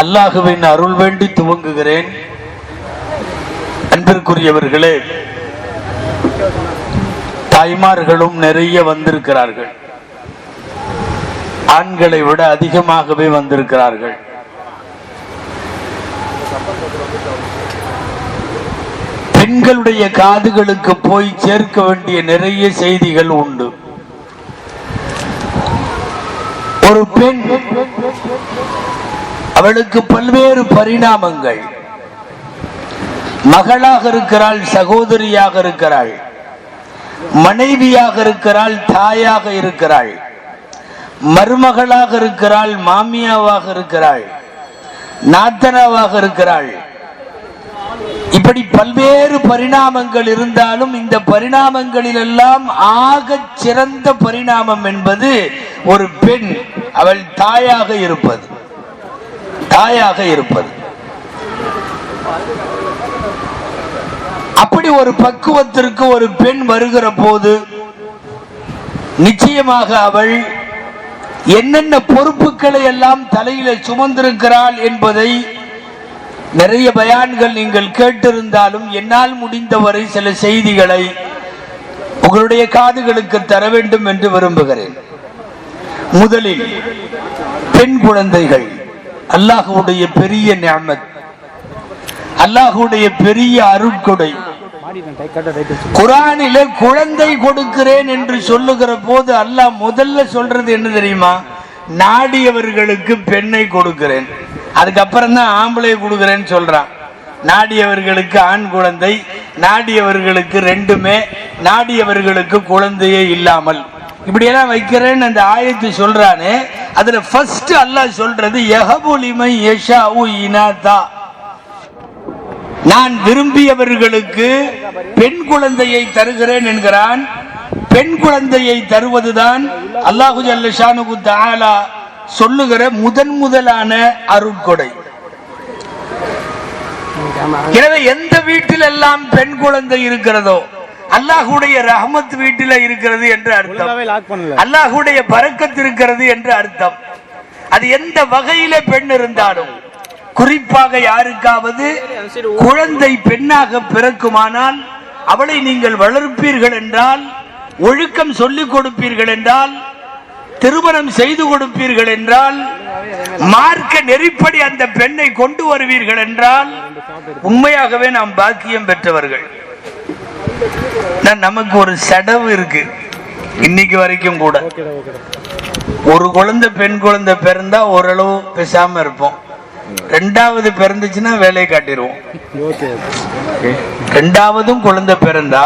அல்லாஹுவின் அருள் வேண்டி துவங்குகிறேன். அன்பிற்குரியவர்களே, தாய்மார்களும் நிறைய வந்திருக்கிறார்கள். ஆண்களை விட அதிகமாகவே வந்திருக்கிறார்கள். பெண்களுடைய காதுகளுக்கு போய் சேர்க்க வேண்டிய நிறைய செய்திகள் உண்டு. ஒரு பெண், அவளுக்கு பல்வேறு பரிணாமங்கள். மகளாக இருக்கிறாள், சகோதரியாக இருக்கிறாள், மனைவியாக இருக்கிறாள், தாயாக இருக்கிறாள், மருமகளாக இருக்கிறாள், மாமியாவாக இருக்கிறாள், நாத்தனாவாக இருக்கிறாள். இப்படி பல்வேறு பரிணாமங்கள் இருந்தாலும் இந்த பரிணாமங்களிலெல்லாம் ஆக சிறந்த பரிணாமம் என்பது ஒரு பெண் அவள் தாயாக இருப்பது. தாயாக இருப்பது. அப்படி ஒரு பக்குவத்திற்கு ஒரு பெண் வருகிற போது நிச்சயமாக அவள் என்னென்ன பொறுப்புகளை எல்லாம் தலையில சுமந்திருக்கிறாள் என்பதை நிறைய பயான்கள் நீங்கள் கேட்டிருந்தாலும் என்னால் முடிந்தவரை சில செய்திகளை உங்களுடைய காதுகளுக்கு தர வேண்டும் என்று விரும்புகிறேன். முதலில் பெண் குழந்தைகள் அல்லாஹ்வுடைய பெரிய நிஅமத், அல்லாஹ்வுடைய பெரிய அருட்கொடை. குர்ஆனிலே குழந்தை கொடுக்கிறேன் என்று சொல்லுகிற போது அல்லாஹ் முதல்ல சொல்றது என்ன தெரியுமா? நாடியவர்களுக்கு பெண்ணை கொடுக்கிறேன். அதுக்கப்புறம் தான் ஆம்பளை கொடுக்கிறேன்னு சொல்றான். நாடியவர்களுக்கு ஆண் குழந்தை, நாடியவர்களுக்கு ரெண்டுமே, நாடியவர்களுக்கு குழந்தையே இல்லாமல் இப்படியெல்லாம் வைக்கிறேன்னு அந்த ஆயத்து சொல்றானே, அதுல ஃபர்ஸ்ட் அல்லாஹ் சொல்றது யஹபு லிமன் யஷாஉ இனாதா, நான் விரும்பியவர்களுக்கு பெண் குழந்தையை தருகிறேன் என்கிறான். பெண் குழந்தையை தருவதுதான் அல்லாஹு ஜல்ல ஷானுஹு தஆலா சொல்லுகிற முதலான அருட்கொடை. எனவே எந்த வீட்டில் எல்லாம் பெண் குழந்தை இருக்கிறதோ அல்லாஹ்வுடைய ரஹ்மத் வீட்டில் இருக்கிறது என்று அர்த்தம். அல்லாஹ்வுடைய பரக்கத் இருக்கிறது என்று அர்த்தம். அது எந்த வகையில பெண் இருந்தாலும், குறிப்பாக யாருக்காவது குழந்தை பெண்ணாக பிறக்குமானால் அவளை நீங்கள் வளர்ப்பீர்கள் என்றால், ஒழுக்கம் சொல்லிக் கொடுப்பீர்கள் என்றால், திருமணம் செய்து கொடுப்பீர்கள் என்றால், மார்க்க நெறிப்படி அந்த பெண்ணை கொண்டு வருவீர்கள் என்றால் உண்மையாகவே நாம் பாக்கியம் பெற்றவர்கள். நமக்கு ஒரு செடவு இருக்கு இன்னைக்கு வரைக்கும் கூட. ஒரு குழந்தை பெண் குழந்தை பிறந்தா ஓரளவு பேசாம இருப்போம். ரெண்டாவது பிறந்துச்சுன்னா வேலையை காட்டிடுவோம். ரெண்டாவதும் குழந்தை பிறந்தா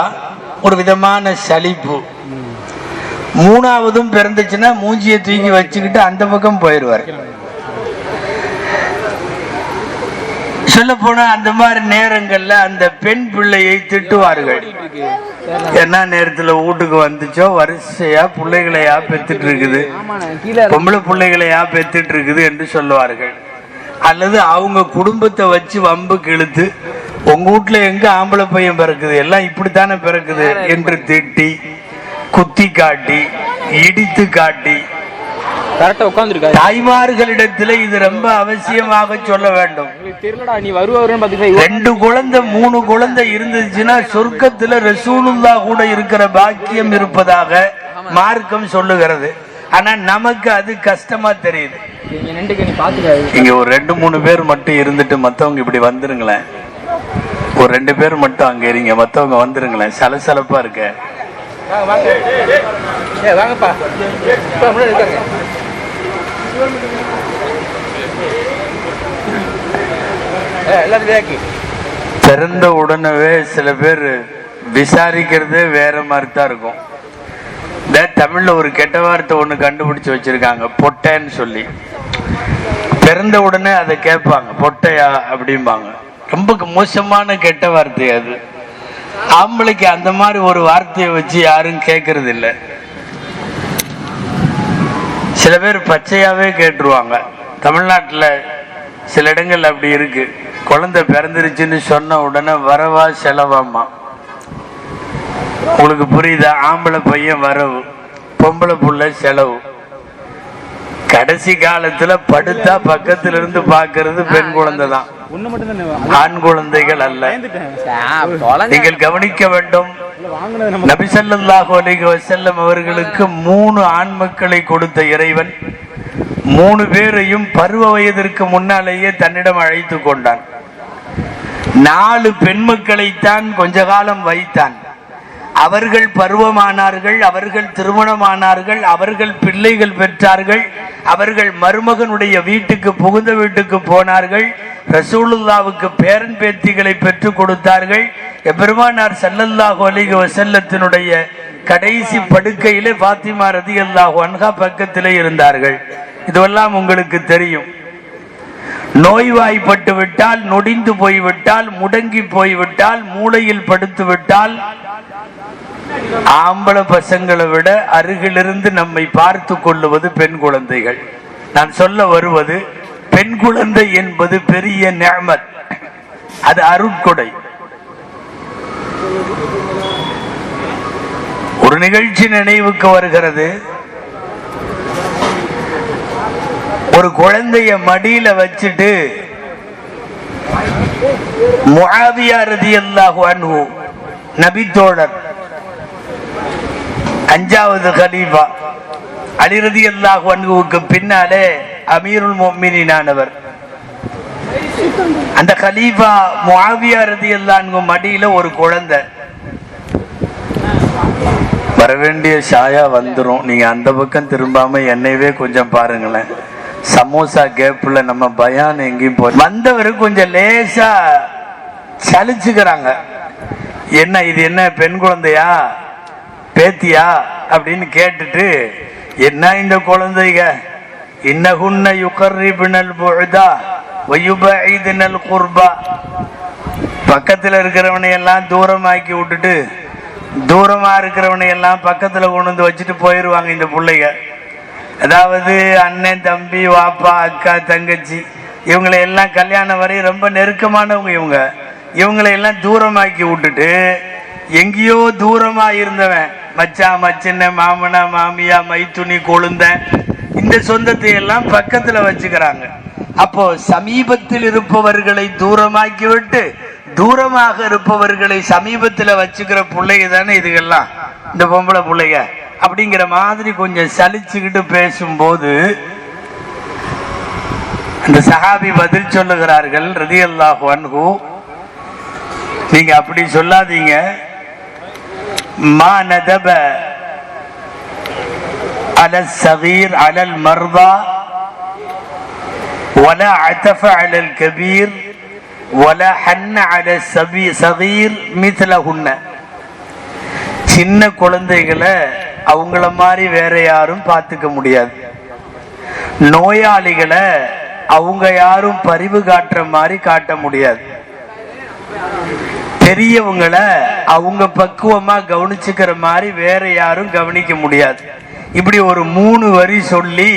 ஒரு விதமான சலிப்பு. மூணாவதும் பிறந்துச்சுன்னா மூஞ்சியை தூக்கி வச்சுக்கிட்டு அந்த பக்கம் போயிடுவார். சொல்ல போனா அந்த மாதிரி நேரங்கள்ல அந்த பெண் பிள்ளையை திட்டுவார்கள். என்ன நேரத்துல வீட்டுக்கு வந்துச்சோ வரிசையா பிள்ளைகளையா பெத்துட்டு இருக்குது, பொம்பளை பிள்ளைகளையா பெத்துட்டு இருக்குது என்று சொல்லுவார்கள். அல்லது அவங்க குடும்பத்தை வச்சு வம்புக்கு இழுத்து, உங்க வீட்டுல எங்க ஆம்பளை பையன் பிறக்குது, எல்லாம் இப்படித்தானே பிறக்குது என்று திட்டி, குத்தி காட்டி, இடித்து காட்டி, தாய்மார்களிடத்தில் இது ரொம்ப அவசியமாக சொல்ல வேண்டும். 2 குழந்தை 3 குழந்தை இருந்துச்சுன்னா சொர்க்கத்துல ரசூலுல்லாஹ் கூட இருக்கிற பாக்கியம் இருப்பதாக மார்க்கம் சொல்லுகிறது. ஆனா நமக்கு அது கஷ்டமா தெரியுது. இங்க ஒரு 2-3 பேர் மட்டும் இருந்துட்டு மத்தவங்க இப்படி வந்துருங்களேன். ஒரு 2 பேர் மட்டும் அங்க இருங்க, மத்தவங்க வந்துருங்களேன். சலசலப்பா இருக்க. பிறந்த உடனே சில பேர் விசாரிக்கிறதே வேற மாதிரி தான் இருக்கும். தமிழ்ல ஒரு கெட்ட வார்த்தை ஒண்ணு கண்டுபிடிச்சு வச்சிருக்காங்க, பொட்டைன்னு சொல்லி. பிறந்த உடனே அதை கேட்பாங்க, பொட்டையா அப்படிம்பாங்க. ரொம்ப மோசமான கெட்ட வார்த்தை அது. ஆம்பளைக்கு அந்த மாதிரி ஒரு வார்த்தையை வச்சு யாரும் கேட்கறது இல்லை. சில பேர் பச்சையாவே கேட்டுருவாங்க. தமிழ்நாட்டுல சில இடங்கள் அப்படி இருக்கு. குழந்தை பிறந்துருச்சுன்னு சொன்ன உடனே வரவா செலவாமா. உங்களுக்கு புரியுதா? ஆம்பளை பையன் வரவு, பொம்பளை புள்ள செலவு. கடைசி காலத்துல படுத்தா பக்கத்துல இருந்து பாக்குறது பெண் குழந்தை தான், ஆண் குழந்தைகள் அல்ல. நீங்கள் கவனிக்க வேண்டும். நபி ஸல்லல்லாஹு அலைஹி வஸல்லம் அவர்களுக்கு 3 ஆண் மக்களை கொடுத்த இறைவன் 3 பேரையும் பருவ வயதிற்கு முன்னாலேயே தன்னிடம் அழைத்து கொண்டான். 4 பெண் மக்களைத்தான் கொஞ்ச காலம் வைத்தான். அவர்கள் பருவமானார்கள், அவர்கள் திருமணமானார்கள், அவர்கள் பிள்ளைகள் பெற்றார்கள், அவர்கள் மருமகனுடைய வீட்டுக்கு புகுந்த வீட்டுக்கு போனார்கள், ரசூலுல்லாவுக்கு பேரன் பேத்திகளை பெற்றுக் கொடுத்தார்கள். பெருமானார் ஸல்லல்லாஹு அலைஹி வஸல்லத்தினுடைய கடைசி படுக்கையிலே ஃபாத்திமா ரலியல்லாஹு அன்ஹா பக்கத்திலே இருந்தார்கள். இதுவெல்லாம் உங்களுக்கு தெரியும். நோய்வாய்ப்பட்டு விட்டால், நொடிந்து போய்விட்டால், முடங்கி போய்விட்டால், மூளையில் படுத்து விட்டால், ஆம்பளை பசங்களை விட அருகிலிருந்து நம்மை பார்த்து கொள்ளுவது பெண் குழந்தைகள். நான் சொல்ல வருவது, பெண் குழந்தை என்பது பெரிய நிஅமத், அது அருட்கொடை. ஒரு நிகழ்ச்சி நினைவுக்கு வருகிறது. ஒரு குழந்தைய மடியில வச்சுட்டு முஆவியா ரலியல்லாஹு அன்ஹு, நபி தோழர், 5வது கலீஃபா, அலி ரலியல்லாஹு அன்ஹுவுக்கு பின்னாலே அமீருல் முஃமினீனானவர், அந்த கலீஃபா முஆவியா ரலியல்லாஹு அன்ஹு மடியில ஒரு குழந்தை. வரவேண்டிய ஷாயா வந்துரும், நீங்க அந்த பக்கம் திரும்பாம என்னையவே கொஞ்சம் பாருங்களேன். சமோசா கேப்ல நம்ம பயான் எங்கேயும் போய் வந்தவர் கொஞ்சம் லேசா சலிச்சுக்கிறாங்க. என்ன இது, என்ன பெண் குழந்தையா பேத்தியா அப்படின்னு கேட்டுட்டு, என்ன இந்த குழந்தைங்க, இன்னஹுன்ன யுகர்ரிபுனல் புஅதா வயுபஇதுனல் குர்பா, பக்கத்துல இருக்கிறவனை எல்லாம் தூரமாக்கி விட்டுட்டு தூரமா இருக்கிறவனை எல்லாம் பக்கத்துல கொண்டு வந்து வச்சுட்டு போயிருவாங்க இந்த பிள்ளைங்க. அதாவது அண்ணன், தம்பி, வாப்பா, அக்கா, தங்கச்சி, இவங்களை எல்லாம் கல்யாணம் வரை ரொம்ப நெருக்கமானவங்க. இவங்களை எல்லாம் தூரமாக்கி விட்டுட்டு எங்கேயோ தூரமா இருந்தவன் மச்சான், மச்சின்ன, மாமனா, மாமியா, மைத்துனி, கொழுந்த, இந்த சொந்தத்தை எல்லாம் பக்கத்துல வச்சுக்கிறாங்க. அப்போ சமீபத்தில் இருப்பவர்களை தூரமாக்கி விட்டு தூரமாக இருப்பவர்களை சமீபத்தில் வச்சுக்கிற பிள்ளைங்க தானே இதுகெல்லாம், இந்த பொம்பளை பிள்ளைங்க அப்படிங்கிற மாதிரி கொஞ்சம் சலிச்சுக்கிட்டு பேசும்போது அந்த சஹாபி பதில் சொல்லுகிறார்கள், ரலியல்லாஹு அன்ஹு, நீங்க அப்படி சொல்லாதீங்க. மா நதப அலல் ஸகீர் அலல் மர்தா வலா அதஃப அலல் கபீர் வலா ஹன்ன அலல் ஸகீர் மித்லஹுன்ன. சின்ன குழந்தைகளை அவங்கள மாதிரி வேற யாரும் பார்த்துக்க முடியாது. நோயாளிகளை அவங்க யாரும் பரிவு காட்டுற மாதிரி காட்ட முடியாது. பெரியவங்களை அவங்க பக்குவமா கவனிச்சுக்கிற மாதிரி வேற யாரும் கவனிக்க முடியாது. இப்படி ஒரு 3 வரி சொல்லி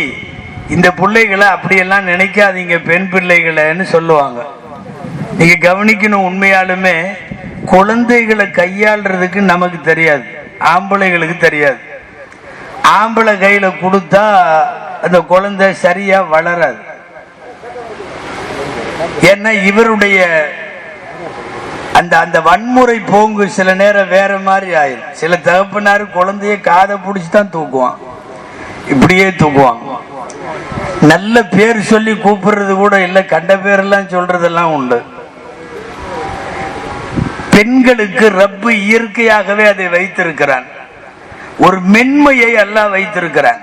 இந்த பிள்ளைகளை அப்படியெல்லாம் நினைக்காதீங்க பெண் பிள்ளைகளைன்னு சொல்லுவாங்க. நீங்க கவனிக்கணும், உண்மையாலுமே குழந்தைகளை கையாளுறதுக்கு நமக்கு தெரியாது, ஆம்பளைகளுக்கு தெரியாது. ஆம்பளை கையில கொடுத்தா அந்த குழந்தை சரியா வளராது. ஏன்னா இவருடைய அந்த அந்த வன்முறை போங்கு சில நேரம் வேற மாதிரி ஆயிரும். சில தகப்பனாரு குழந்தைய காதை பிடிச்சுதான் தூக்குவான், இப்படியே தூக்குவாங்க. நல்ல பேர் சொல்லி கூப்பிடுறது கூட இல்லை, கண்ட பேரெல்லாம் சொல்றதெல்லாம் உண்டு. பெண்களுக்கு ரப்பு இயற்கையாகவே அதை வைத்திருக்கிறான், ஒரு மென்மையை அல்லாஹ் வைத்திருக்கிறான்.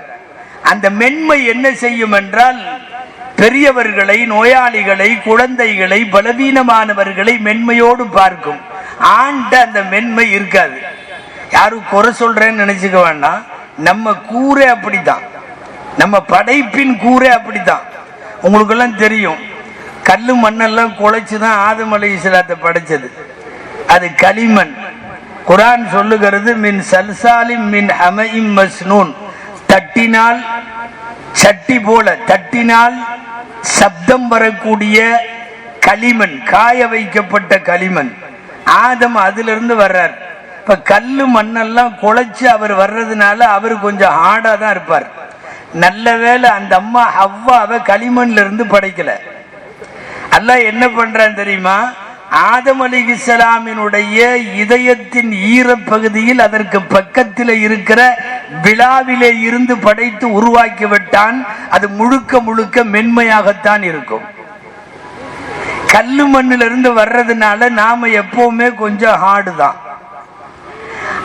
அந்த மென்மை என்ன செய்யும் என்றால், பெரியவர்களை, நோயாளிகளை, குழந்தைகளை, பலவீனமானவர்களை மென்மையோடு பார்க்கும். ஆண்ட அந்த மென்மை இருக்காது. யாரும் குறை சொல்றேன்னு நினைச்சுக்க வேண்டாம், நம்ம கூரே அப்படித்தான், நம்ம படைப்பின் கூரே அப்படித்தான். உங்களுக்கு எல்லாம் தெரியும், கல்லு மண்ணெல்லாம் குழைச்சுதான் ஆதம் அலைஹிஸ்ஸலாத்தை படைச்சது. அது களிமண். குர்ஆன் சொல்லுகிறது, மின் சல்சாலிம் மின் ஹமஇம் மஸ்னூன், தட்டினால் சட்டி போல தட்டினால் சப்தம் வரக்கூடிய களிமண், காய வைக்கப்பட்ட களிமண். ஆதம் அதிலிருந்து வர்றார். இப்ப கல்லு மண்ணெல்லாம் குழைச்சு அவர் வர்றதுனால அவர் கொஞ்சம் ஹார்டா தான் இருப்பார். நல்ல வேளை அந்த அம்மா ஹவ்வாவை களிமண்ல இருந்து படைக்கல. அல்லாஹ் என்ன பண்றான் தெரியுமா? ஆதம் அலைஹிஸ்ஸலாமினுடைய இதயத்தின் ஈரப்பகுதியில் அதற்கு பக்கத்தில் இருக்கிற விழாவிலே இருந்து படைத்து உருவாக்கி விட்டான். அது முழுக்க முழுக்க மென்மையாகத்தான் இருக்கும். கல்லு மண்ணில இருந்து வர்றதுனால நாம எப்பவுமே கொஞ்சம் ஹார்டு தான்.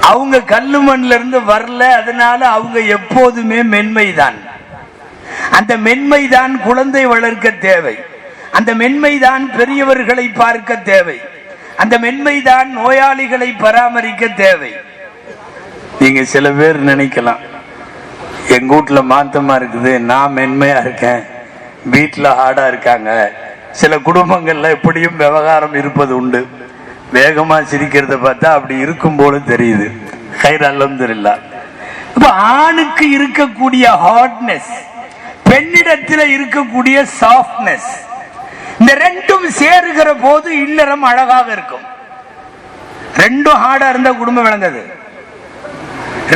அவங்க கல்லு மண்ணில இருந்து வரல, அதனால அவங்க எப்போதுமே மென்மைதான். அந்த மென்மைதான் குழந்தை வளர்க்க தேவை. அந்த மென்மைதான் பெரியவர்களை பார்க்க தேவை. அந்த மென்மைதான் நோயாளிகளை பராமரிக்க தேவை. நீங்க சில பேர் நினைக்கலாம், எங்க வீட்டுல மாத்தமா இருக்குது, நான் மென்மையா இருக்கேன், வீட்டுல ஹார்டா இருக்காங்க. சில குடும்பங்கள்ல எப்படியும் விவகாரம் இருப்பது உண்டு. வேகமா சிரிக்கிறத பார்த்தா அப்படி இருக்கும் போல தெரியுது. ஹைர் அல்ஹம்துலில்லாஹ். இப்ப ஆணுக்கு இருக்கக்கூடிய ஹார்ட்னஸ், பெண்ணிடத்தில் இருக்கக்கூடிய சாஃப்ட்னஸ், இந்த ரெண்டும் சேருகிற போது இல்லறம் அழகாக இருக்கும். ரெண்டும் ஹார்டா இருந்தா குடும்பம் விளங்காது,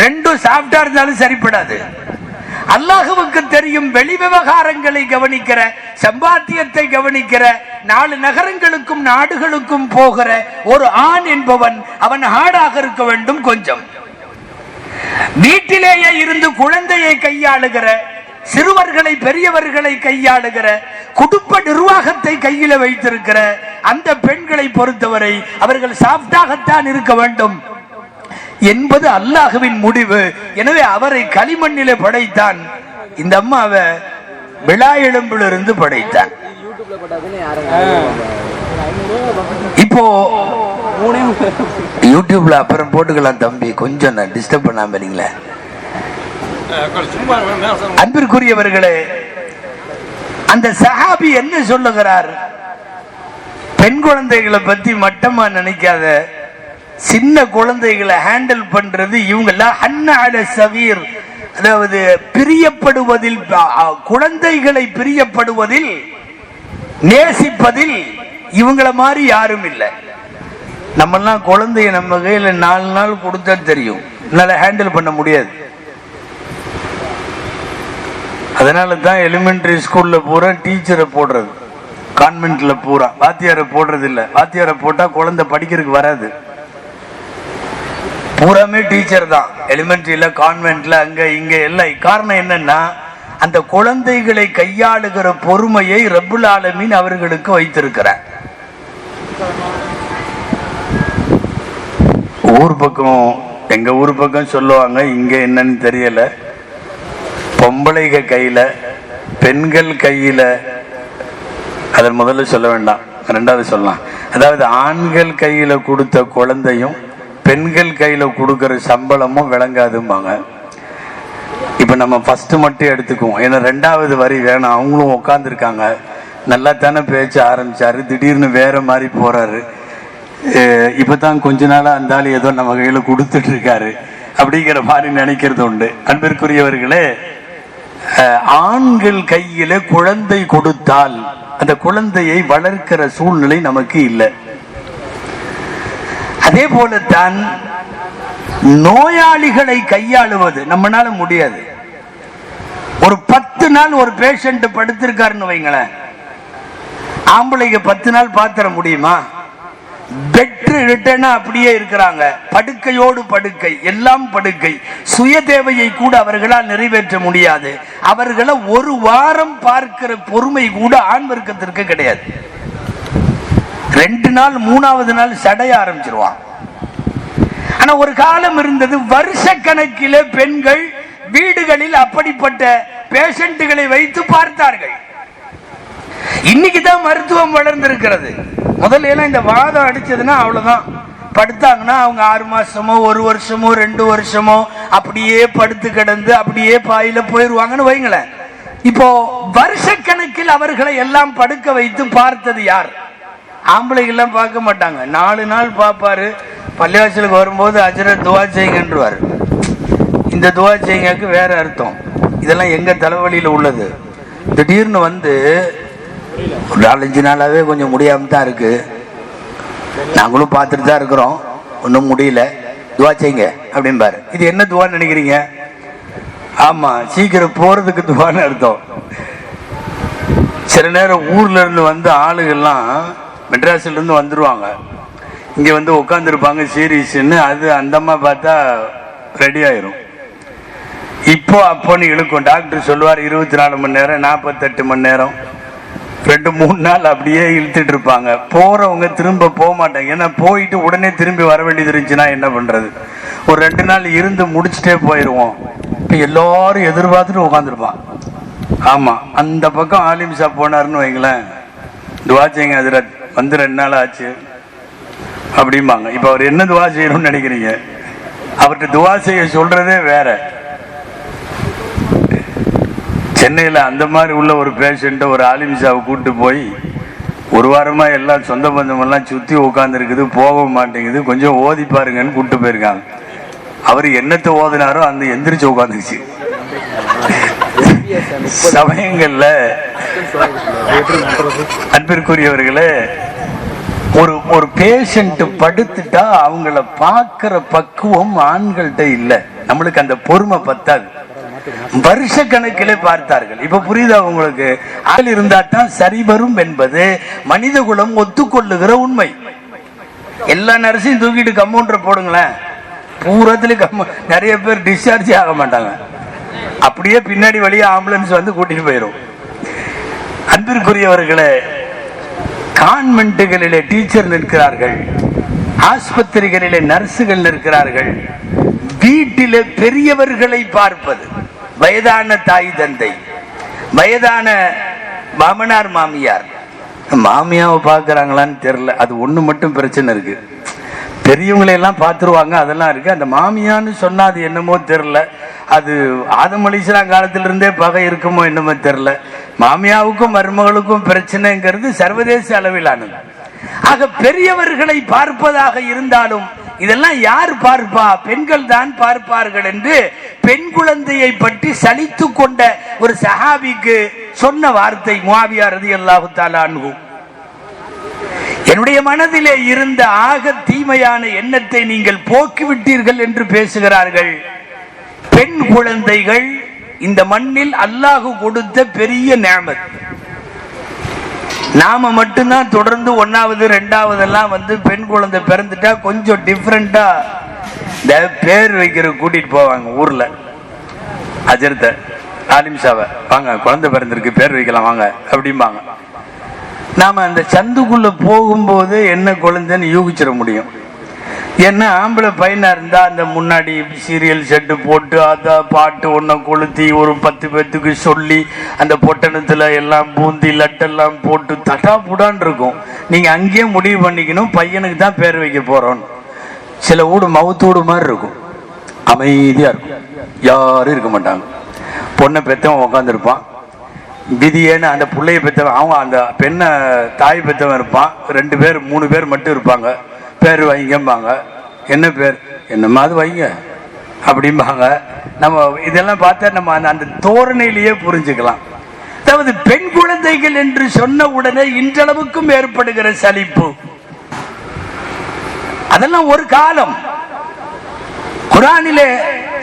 ரெண்டும் சாஃப்டா இருந்தாலும் சரிப்படாது. அல்லாஹ்வுக்கு தெரியும், வெளி விவகாரங்களை கவனிக்கிற, சம்பாத்தியத்தை கவனிக்கிற, 4 நகரங்களுக்கும் நாடுகளுக்கும் போகிற ஒரு ஆண் என்பவன் அவன் ஹார்டாக இருக்க வேண்டும். கொஞ்சம் வீட்டிலேயே இருந்து குழந்தையை கையாளுகிற, சிறுவர்களை பெரியவர்களை கையாளுகிற, குடும்ப நிர்வாகத்தை கையில வைத்திருக்கிற அந்த பெண்களை பொறுத்தவரை அவர்கள் சாஃப்டாகத்தான் இருக்க வேண்டும் என்பது அல்லாஹ்வின் முடிவு. எனவே அவரை களிமண்ணிலே படைத்தான், இந்த அம்மாவை விழா எலும்பிலிருந்து படைத்தான். இப்போ யூடியூப்ல அப்புறம் போட்டுக்கலாம் தம்பி, கொஞ்சம் நான் டிஸ்டர்ப் பண்ணாம இருங்களே. அன்பிற்குரியவர்களே, அந்த சஹாபி என்ன சொல்லுகிறார்? பெண் குழந்தைகளை பத்தி மட்டமா நினைக்காத, சின்ன குழந்தைகளை ஹேண்டில் பண்றது இவங்கெல்லாம் ஹன்னால சவீர், அதாவது பிரியப்படுவதில், குழந்தைகளை பிரியப்படுவதில், நேசிப்பதில் இவங்களை மாதிரி யாரும் இல்லை. நம்மெல்லாம் குழந்தைய நம்ம கையில 4 நாள் கொடுத்தா தெரியும், என்னால ஹேண்டில் பண்ண முடியாது. அதனால தான் எலிமெண்டரி ஸ்கூல்ல பூரா டீச்சரை போடுறது, கான்வென்ட்ல பூரா வாத்தியாரை போடுறது இல்லை. வாத்தியாரை போட்டா குழந்தை படிக்கிறதுக்கு வராது. பூராமே டீச்சர் தான், எலிமெண்டரியில, கான்வென்ட்ல, அங்க இங்க எல்லாம். காரணம் என்னன்னா, அந்த குழந்தைகளை கையாளுகிற பொறுமையை ரப்புல் ஆலமீன் அவர்களுக்கு வைத்திருக்கிறார். ஊர் பக்கம், எங்க ஊர் பக்கம் சொல்லுவாங்க, இங்க என்னன்னு தெரியல, பொம்பளைக கையில பெண்கள் கையில, அதை முதல்ல சொல்ல வேண்டாம், ரெண்டாவது சொல்லலாம். அதாவது ஆண்கள் கையில கொடுத்த குழந்தையும் பெண்கள் கையில கொடுக்கிற சம்பளமும் விளங்காதும்பாங்க. இப்ப நம்ம ஃபர்ஸ்ட் மட்டும் எடுத்துக்குவோம், ஏன்னா 2வது வரி வேணாம். அவங்களும் உட்காந்துருக்காங்க, நல்லா தானே பேச்ச ஆரம்பிச்சாரு, திடீர்னு வேற மாதிரி போறாரு. இப்பதான் கொஞ்ச நாளா அந்த ஆள் ஏதோ நம்ம கையில கொடுத்துட்டு இருக்காரு அப்படிங்கிற மாதிரி நினைக்கிறது உண்டு. அன்பிற்குரியவர்களே, ஆண்கள் கையில குழந்தை கொடுத்தால் அந்த குழந்தையை வளர்க்கிற சூழ்நிலை நமக்கு இல்லை. அதே போலத்தான் நோயாளிகளை கையாளுவது நம்மளால முடியாது. ஒரு 10 நாள் ஒரு பேஷண்ட் படுத்திருக்காருன்னு வைங்களேன், ஆம்பளைங்க 10 நாள் பாத்திர முடியுமா? பெட்ரு ரிட்டர்னா அப்படியே இருக்கிறாங்க, படுக்கையோடு படுக்கை, எல்லாம் படுக்கை. சுய தேவையை கூட அவர்களால் நிறைவேற்ற முடியாது. அவர்களை ஒரு வாரம் பார்க்கிற பொறுமை கூட ஆண் வர்க்கத்திற்கு கிடையாது. 2 நாள் 3வது நாள் சடைய ஆரம்பிச்சிருவான். ஆனா ஒரு காலம் இருந்தது, வருஷ கணக்கில பெண்கள் வீடுகளில் அப்படிப்பட்ட பேஷண்ட்டுகளை வைத்து பார்த்தார்கள். இன்னைக்குதான் மருத்துவம் வளர்ந்திருக்கிறது. முதல்ல எல்லாம் இந்த வாதம் அடிச்சதுன்னா அவ்வளவுதான், படுத்தாங்கன்னா அவங்க 6 மாசமோ 1 வருஷமோ 2 வருஷமோ அப்படியே படுத்து கிடந்து அப்படியே பாயில போயிருவாங்கன்னு வைங்களேன். இப்போ வருஷக்கணக்கில் அவர்களை எல்லாம் படுக்க வைத்து பார்த்தது யார்? ஆம்பளைகள்லாம் பார்க்க மாட்டாங்க, 4 நாள் பார்ப்பாரு. பள்ளிவாசலுக்கு வரும்போது அஜரத் துவா செய்யுங்கன்றுவார். இந்த துவா செய்யுங்கக்கு வேற அர்த்தம். இதெல்லாம் எங்க தலைவலியில் உள்ளது. திடீர்னு வந்து 4-5 நாளாவே கொஞ்சம் முடியாம தான் இருக்கு, நாங்களும் பார்த்துட்டு தான் இருக்கிறோம், ஒன்றும் முடியல, துவா செய்யுங்க அப்படின்பாரு. இது என்ன துவான்னு நினைக்கிறீங்க? ஆமா, சீக்கிரம் போறதுக்கு துவான்னு அர்த்தம். சில நேரம் ஊர்ல இருந்து வந்து ஆளுகள்லாம் மெட்ராஸ்ல இருந்து வந்துருவாங்க, இங்க வந்து உட்காந்துருப்பாங்க சீரியஸ்ன்னு. அது அந்தம்மா பார்த்தா ரெடி ஆயிரும். இப்போ அப்போன்னு இழுக்கும். டாக்டர் சொல்லுவார் 24 மணி நேரம், 48 மணி நேரம், 2-3 நாள் அப்படியே இழுத்துட்டு இருப்பாங்க. போறவங்க திரும்ப போக மாட்டாங்க. ஏன்னா போயிட்டு உடனே திரும்பி வர வேண்டியது இருந்துச்சுன்னா என்ன பண்றது? ஒரு 2 நாள் இருந்து முடிச்சுட்டே போயிடுவோம். இப்ப எல்லாரும் எதிர்பார்த்துட்டு உட்காந்துருப்பான். ஆமா, அந்த பக்கம் ஆலிம் சாப் போனாருன்னு வைங்களேன், துவா செய்யுங்க ஹஜ்ரத், வந்து 2 நாள் ஆச்சு அப்படிம்பாங்க. இப்ப அவர் என்ன துவா செய்யணும்னு நினைக்கிறீங்க? அவர்கிட்ட துவா செய்ய சொல்றதே வேற. சென்னையில அந்த மாதிரி உள்ள ஒரு பேஷண்ட்டை ஒரு ஆலிம்சாவை கூப்பிட்டு போய் 1 வாரமா எல்லாம் சொந்த பந்தம் எல்லாம் சுத்தி உட்கார்ந்து இருக்குது, போக மாட்டேங்குது, கொஞ்சம் ஓதி பாருங்கன்னு கூப்பிட்டு போயிருக்காங்க. அவர் என்னத்தை ஓதினாரோ அந்த எந்திரிச்சு உட்காந்துச்சு. சமயங்கள்ல அன்பிற்குரியவர்களே, ஒரு பேஷண்ட் படுத்துட்டா அவங்கள பார்க்கிற பக்குவம் ஆண்கள்கிட்ட இல்ல. நம்மளுக்கு அந்த பொறுமை பத்தாது. வருஷ கணக்கிலே பார்த்தார்கள். இப்ப புரியுதா உங்களுக்கு? ஆள் இருந்தா தான் சரி வரும் என்பது மனித குலம் ஒத்துக்கொள்ளுகிற உண்மை. எல்லா நர்ஸையும் தூக்கிட்டு கம்பவுண்டர் போடுங்களேன், பூரத்துல நிறைய பேர் டிஸ்சார்ஜ் ஆக மாட்டாங்க. அப்படியே பின்னாடி வழியா ஆம்புலன்ஸ் வந்து கூட்டிட்டு போயிடும். அன்பிற்குரியவர்களே, கான்வென்ட்டுகளிலே டீச்சர் நிற்கிறார்கள், ஆஸ்பத்திரிகளிலே நர்ஸுகள் நிற்கிறார்கள், வீட்டிலே பெரியவர்களை பார்ப்பது, வயதான தாய் தந்தை, வயதான மாமனார் மாமியார், மாமியாவை பார்க்கறாங்களான்னு தெரியல. அது ஒண்ணு மட்டும் பிரச்சனை இருக்கு. பெரியவங்களை எல்லாம் பார்த்துருவாங்க, அதெல்லாம் இருக்கு. அந்த மாமியான்னு சொன்னா அது என்னமோ தெரியல. அது ஆதம் அலைஹிஸ்ஸலாம் காலத்திலிருந்தே பகை இருக்குமோ என்னமோ தெரியல. மாமியாவுக்கும் மருமகளுக்கும் பிரச்சனைங்கிறது சர்வதேச அளவிலானது. ஆக பெரியவர்களை பார்ப்பதாக இருந்தாலும் இதெல்லாம் யார் பார்ப்பா? பெண்கள் தான் பார்ப்பார்கள் என்று பெண் குழந்தையை பற்றி சலித்து கொண்ட ஒரு சஹாபிக்கு சொன்ன வார்த்தை முஆவியா ரலியல்லாஹு தஆலா அன்ஹு. என்னுடைய மனதிலே இருந்த ஆக தீமையான எண்ணத்தை நீங்கள் போக்கிவிட்டீர்கள் என்று பேசுகிறார்கள். பெண் குழந்தைகள் இந்த மண்ணில் அல்லாஹ் கொடுத்த பெரிய நிஅமத். நாம மட்டும்தான் தொடர்ந்து 1வது 2வது எல்லாம் வந்து பெண் குழந்தை பிறந்துட்டா கொஞ்சம் டிஃபரெண்டா பேர் வைக்கிற கூட்டிட்டு போவாங்க. ஊர்ல அஜர்த்த ஆலிம்சாவை, வாங்க குழந்தை பிறந்திருக்கு பேர் வைக்கலாம் வாங்க அப்படிம்பாங்க. நாம அந்த சந்துக்குள்ள போகும்போது என்ன குழந்தைன்னு யூகிச்சிட முடியும். ஏன்னா ஆம்பளை பையனா இருந்தா அந்த முன்னாடி சீரியல் செட்டு போட்டு அத பாட்டு ஒன்ன கொளுத்தி ஒரு 10 பேத்துக்கு சொல்லி அந்த பொட்டணத்துல எல்லாம் பூந்தி லட்டெல்லாம் போட்டு தட்டா புடான் இருக்கும். நீங்க அங்கேயே முடிவு பண்ணிக்கணும் பையனுக்கு தான் பேர் வைக்க போறோம். சில வீடு மவுத்தூடு மாதிரி இருக்கும், அமைதியா இருக்கும், யாரும் இருக்க மாட்டாங்க. பொண்ணை பெத்தவன் உக்காந்துருப்பான், விதியேன்னு அந்த பிள்ளைய பெற்றவன், அவன் அந்த பெண்ணை தாய் பெற்றவன் இருப்பான், 2 பேர் 3 பேர் மட்டும் இருப்பாங்க. பேர் வைங்கம்பாங்க. என்ன பேர்? என்னமாவது வைங்க அப்படிம்பாங்க. நம்ம இதெல்லாம் பார்த்தா நம்ம அந்த தோரணையிலேயே புரிஞ்சுக்கலாம். அதாவது பெண் குழந்தைகள் என்று சொன்ன உடனே இன்றளவுக்கும் ஏற்படுகிற சலிப்பு, அதெல்லாம் ஒரு காலம். குர்ஆனிலே